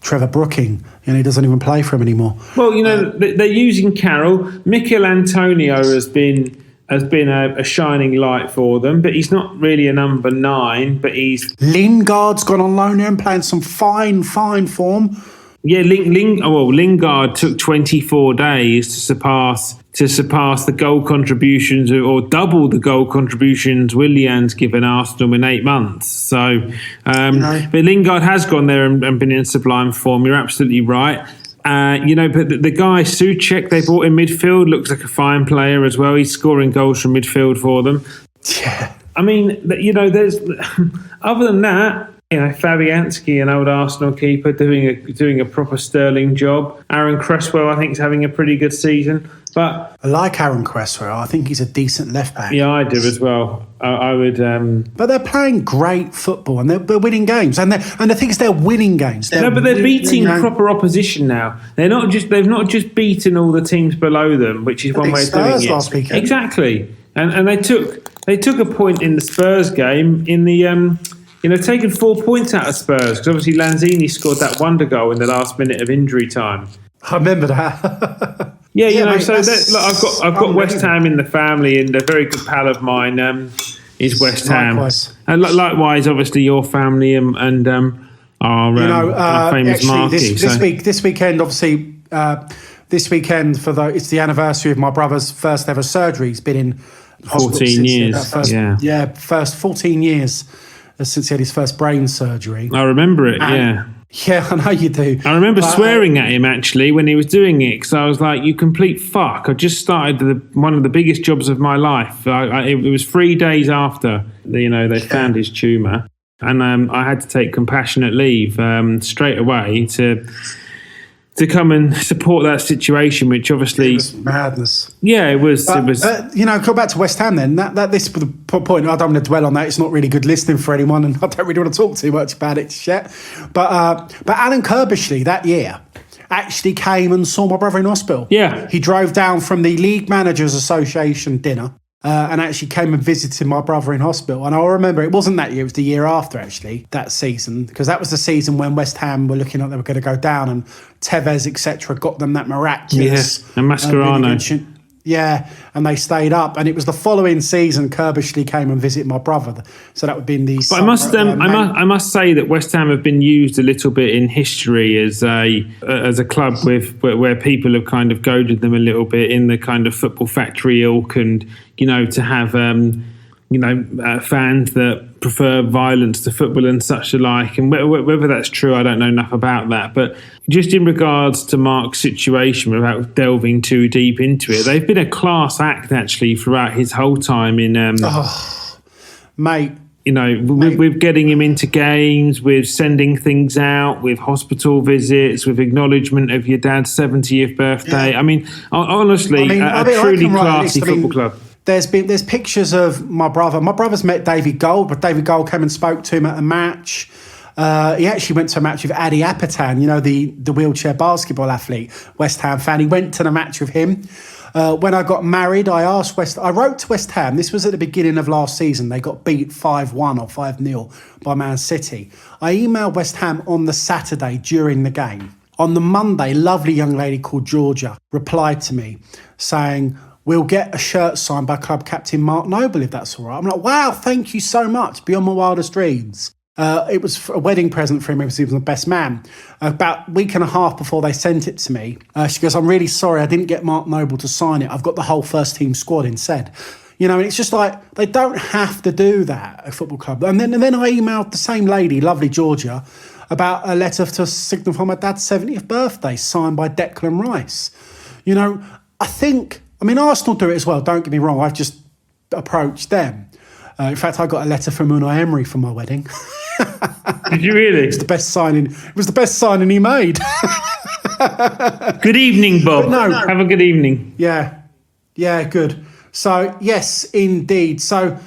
Speaker 2: Trevor Brooking, and he doesn't even play for him anymore.
Speaker 1: Well, they're using Carroll. Mikel Antonio has been a shining light for them, but he's not really a number 9. But
Speaker 2: Lingard's gone on loan here and playing some fine form.
Speaker 1: Yeah, Lingard took 24 days to surpass the goal contributions, or double the goal contributions Willian's given Arsenal in 8 months. So, but Lingard has gone there and been in sublime form. You're absolutely right. But the guy Souček they bought in midfield looks like a fine player as well. He's scoring goals from midfield for them.
Speaker 2: Yeah.
Speaker 1: I mean, there's other than that, Fabianski, an old Arsenal keeper, doing a proper sterling job. Aaron Cresswell, I think, is having a pretty good season. But
Speaker 2: I like Aaron Cresswell. I think he's a decent left back.
Speaker 1: yeah, I do as well. I would.
Speaker 2: But they're playing great football and they're winning games. And the thing is, they're winning games.
Speaker 1: But they're beating proper opposition now. They've not just beaten all the teams below them, which is one way of doing it.
Speaker 2: Last weekend.
Speaker 1: Exactly. And they took a point in the Spurs game in the taking 4 points out of Spurs, because obviously Lanzini scored that wonder goal in the last minute of injury time.
Speaker 2: I remember that.
Speaker 1: Yeah, mate, so I've got West Ham in the family, and a very good pal of mine is West Ham.
Speaker 2: Likewise.
Speaker 1: And likewise, obviously your family and our famous Marky.
Speaker 2: This weekend, obviously, it's the anniversary of my brother's first ever surgery. He's been in
Speaker 1: 14 years.
Speaker 2: First 14 years since he had his first brain surgery.
Speaker 1: I remember it.
Speaker 2: Yeah, I know you do.
Speaker 1: I remember swearing at him actually when he was doing it, because I was like, "You complete fuck!" I just started one of the biggest jobs of my life. It was 3 days after they found his tumour, and I had to take compassionate leave straight away to come and support that situation, which obviously
Speaker 2: it was madness.
Speaker 1: Yeah, it was.
Speaker 2: Go back to West Ham then. This was the point. I don't want to dwell on that. It's not really good listening for anyone, and I don't really want to talk too much about it yet. But Alan Kirbishley that year actually came and saw my brother in hospital.
Speaker 1: Yeah,
Speaker 2: he drove down from the League Managers Association dinner. And actually came and visited my brother in hospital. And I remember it wasn't that year, it was the year after, actually, that season, because that was the season when West Ham were looking like they were going to go down, and Tevez, etc., got them that miraculous...
Speaker 1: Yeah, and Mascherano.
Speaker 2: And they stayed up. And it was the following season Kirbishley came and visited my brother. So that would have been the...
Speaker 1: But I must say that West Ham have been used a little bit in history as a club where people have kind of goaded them a little bit in the kind of football factory ilk, and to have fans that prefer violence to football and such alike. And whether that's true, I don't know enough about that. But just in regards to Mark's situation, without delving too deep into it, they've been a class act actually throughout his whole time in.
Speaker 2: Mate.
Speaker 1: With getting him into games, with sending things out, with hospital visits, with acknowledgement of your dad's 70th birthday. Yeah. I mean, honestly, a truly classy football club.
Speaker 2: There's pictures of my brother. My brother's met David Gold, but David Gold came and spoke to him at a match. He actually went to a match with Adi Apatan, the wheelchair basketball athlete, West Ham fan. He went to the match with him. When I got married, I wrote to West Ham. This was at the beginning of last season. They got beat 5-1 or 5-0 by Man City. I emailed West Ham on the Saturday during the game. On the Monday, a lovely young lady called Georgia replied to me saying, "We'll get a shirt signed by club captain Mark Noble, if that's all right." I'm like, wow, thank you so much. Beyond my wildest dreams. It was a wedding present for him because he was the best man. About a week and a half before they sent it to me, she goes, "I'm really sorry I didn't get Mark Noble to sign it. I've got the whole first team squad instead." And it's just like, they don't have to do that at a football club. And then I emailed the same lady, lovely Georgia, about a letter to signify my dad's 70th birthday, signed by Declan Rice. I mean, Arsenal do it as well, don't get me wrong. I've just approached them. In fact, I got a letter from Unai Emery for my wedding.
Speaker 1: Did you really?
Speaker 2: It was the best signing he made.
Speaker 1: Good evening, Bob.
Speaker 2: No,
Speaker 1: have a good evening.
Speaker 2: Yeah, good. So, yes, indeed. So,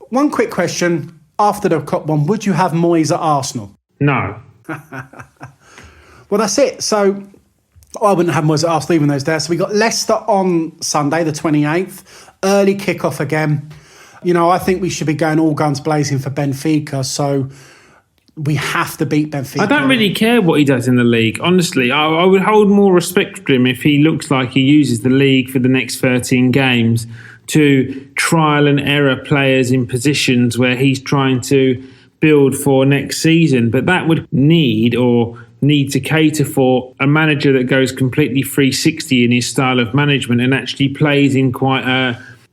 Speaker 2: one quick question after the Cup one. Would you have Moyes at Arsenal?
Speaker 1: No.
Speaker 2: Well, that's it. So, I wouldn't have Moyes at Arsenal even though he's there. So we got Leicester on Sunday, the 28th. Early kickoff again. I think we should be going all guns blazing for Benfica. So we have to beat Benfica.
Speaker 1: I don't really care what he does in the league. Honestly, I would hold more respect for him if he looks like he uses the league for the next 13 games to trial and error players in positions where he's trying to build for next season. But that would need to cater for a manager that goes completely 360 in his style of management and actually plays in quite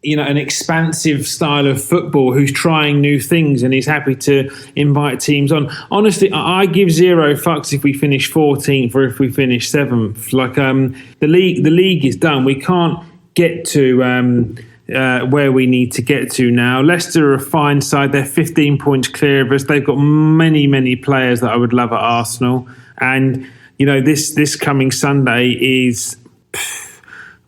Speaker 1: an expansive style of football, who's trying new things and is happy to invite teams on. Honestly, I give zero fucks if we finish 14th or if we finish 7th. Like, the league is done. We can't get to where we need to get to now. Leicester are a fine side. They're 15 points clear of us. They've got many, many players that I would love at Arsenal. And, this coming Sunday is...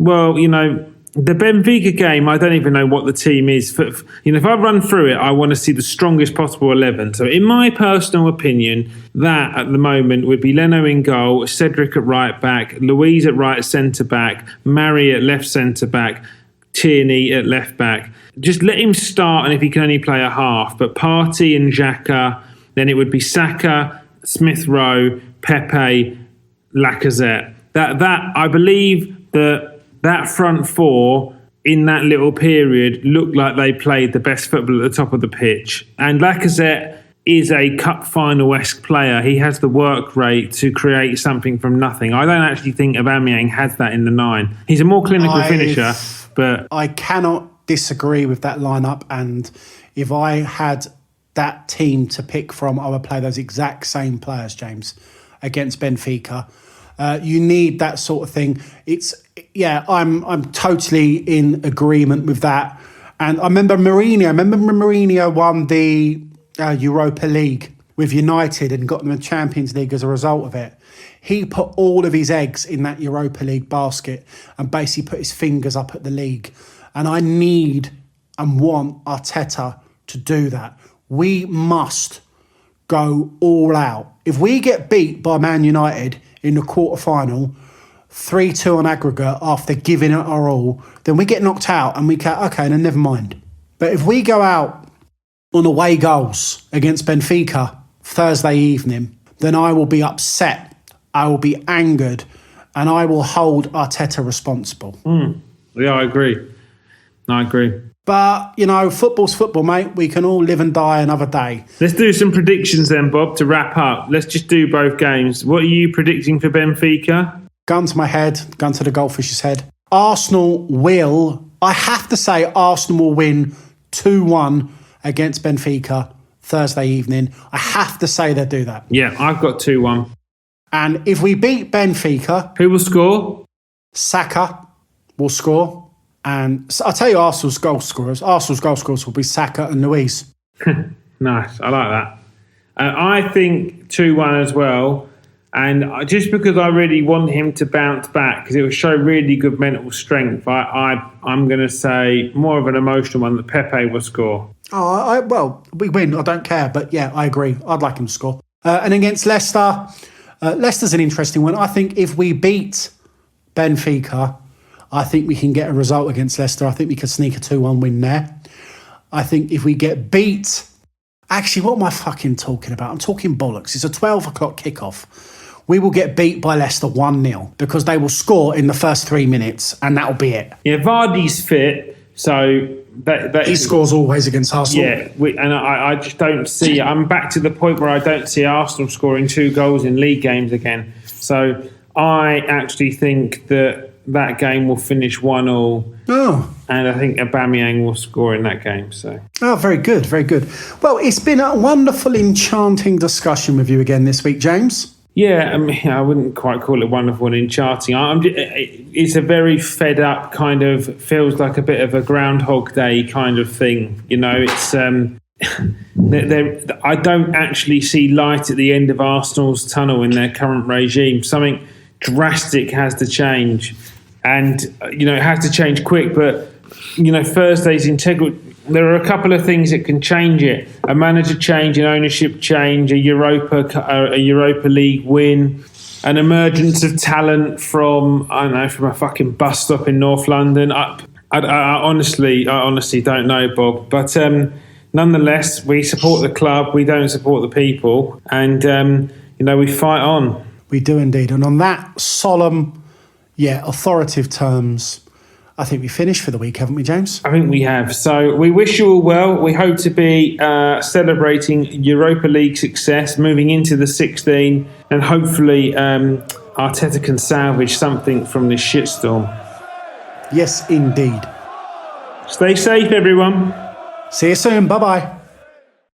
Speaker 1: Well, the Benfica game, I don't even know what the team is. If I run through it, I want to see the strongest possible 11. So in my personal opinion, that at the moment would be Leno in goal, Cedric at right back, Louise at right centre back, Mari at left centre back, Tierney at left back. Just let him start, and if he can only play a half. But Partey and Xhaka, then it would be Saka, Smith Rowe, Pepe, Lacazette. That I believe that front four in that little period looked like they played the best football at the top of the pitch. And Lacazette is a cup final-esque player. He has the work rate to create something from nothing. I don't actually think Aubameyang has that in the 9. He's a more clinical finisher, but
Speaker 2: I cannot disagree with that lineup. And if I had that team to pick from, I would play those exact same players, James, against Benfica. You need that sort of thing. I'm totally in agreement with that. And I remember Mourinho won the Europa League with United and got them a Champions League as a result of it. He put all of his eggs in that Europa League basket and basically put his fingers up at the league. And I need and want Arteta to do that. We must go all out. If we get beat by Man United in the quarterfinal, 3-2 on aggregate after giving it our all, then we get knocked out and then never mind. But if we go out on away goals against Benfica Thursday evening, then I will be upset, I will be angered, and I will hold Arteta responsible.
Speaker 1: Yeah, I agree.
Speaker 2: But, football's football, mate. We can all live and die another day.
Speaker 1: Let's do some predictions then, Bob, to wrap up. Let's just do both games. What are you predicting for Benfica?
Speaker 2: Gun to my head, gun to the goldfish's head. Arsenal will win 2-1 against Benfica Thursday evening. I have to say they'll do that.
Speaker 1: Yeah, I've got 2-1.
Speaker 2: And if we beat Benfica...
Speaker 1: Who will score?
Speaker 2: Saka will score. And I'll tell you Arsenal's goal scorers. Arsenal's goal scorers will be Saka and Luiz.
Speaker 1: Nice, I like that. I think 2-1 as well. And just because I really want him to bounce back, because it will show really good mental strength, I'm going to say more of an emotional one that Pepe will score.
Speaker 2: We win. I don't care. But yeah, I agree. I'd like him to score. And against Leicester, Leicester's an interesting one. I think if we beat Benfica, I think we can get a result against Leicester. I think we could sneak a 2-1 win there. I think if we get beat... Actually, what am I fucking talking about? I'm talking bollocks. It's a 12 o'clock kickoff. We will get beat by Leicester 1-0 because they will score in the first 3 minutes and that'll be it.
Speaker 1: Yeah, Vardy's fit, so...
Speaker 2: he scores always against Arsenal.
Speaker 1: Yeah, I just don't see... I'm back to the point where I don't see Arsenal scoring 2 goals in league games again. So I actually think that game will finish 1-1.
Speaker 2: Oh.
Speaker 1: And I think Aubameyang will score in that game. So.
Speaker 2: Oh, very good, very good. Well, it's been a wonderful, enchanting discussion with you again this week, James.
Speaker 1: Yeah, I wouldn't quite call it wonderful and enchanting. It's a very fed up kind of, feels like a bit of a Groundhog Day kind of thing. It's... I don't actually see light at the end of Arsenal's tunnel in their current regime. Something drastic has to change. And, it has to change quick, but, Thursday's integral. There are a couple of things that can change it. A manager change, an ownership change, a Europa League win, an emergence of talent from a fucking bus stop in North London. I honestly don't know, Bob. But nonetheless, we support the club. We don't support the people. And, we fight on.
Speaker 2: We do indeed. And on that solemn... authoritative terms. I think we finished for the week, haven't we, James?
Speaker 1: I think we have. So we wish you all well. We hope to be celebrating Europa League success, moving into the 16, and hopefully Arteta can salvage something from this shitstorm.
Speaker 2: Yes, indeed.
Speaker 1: Stay safe, everyone.
Speaker 2: See you soon. Bye-bye.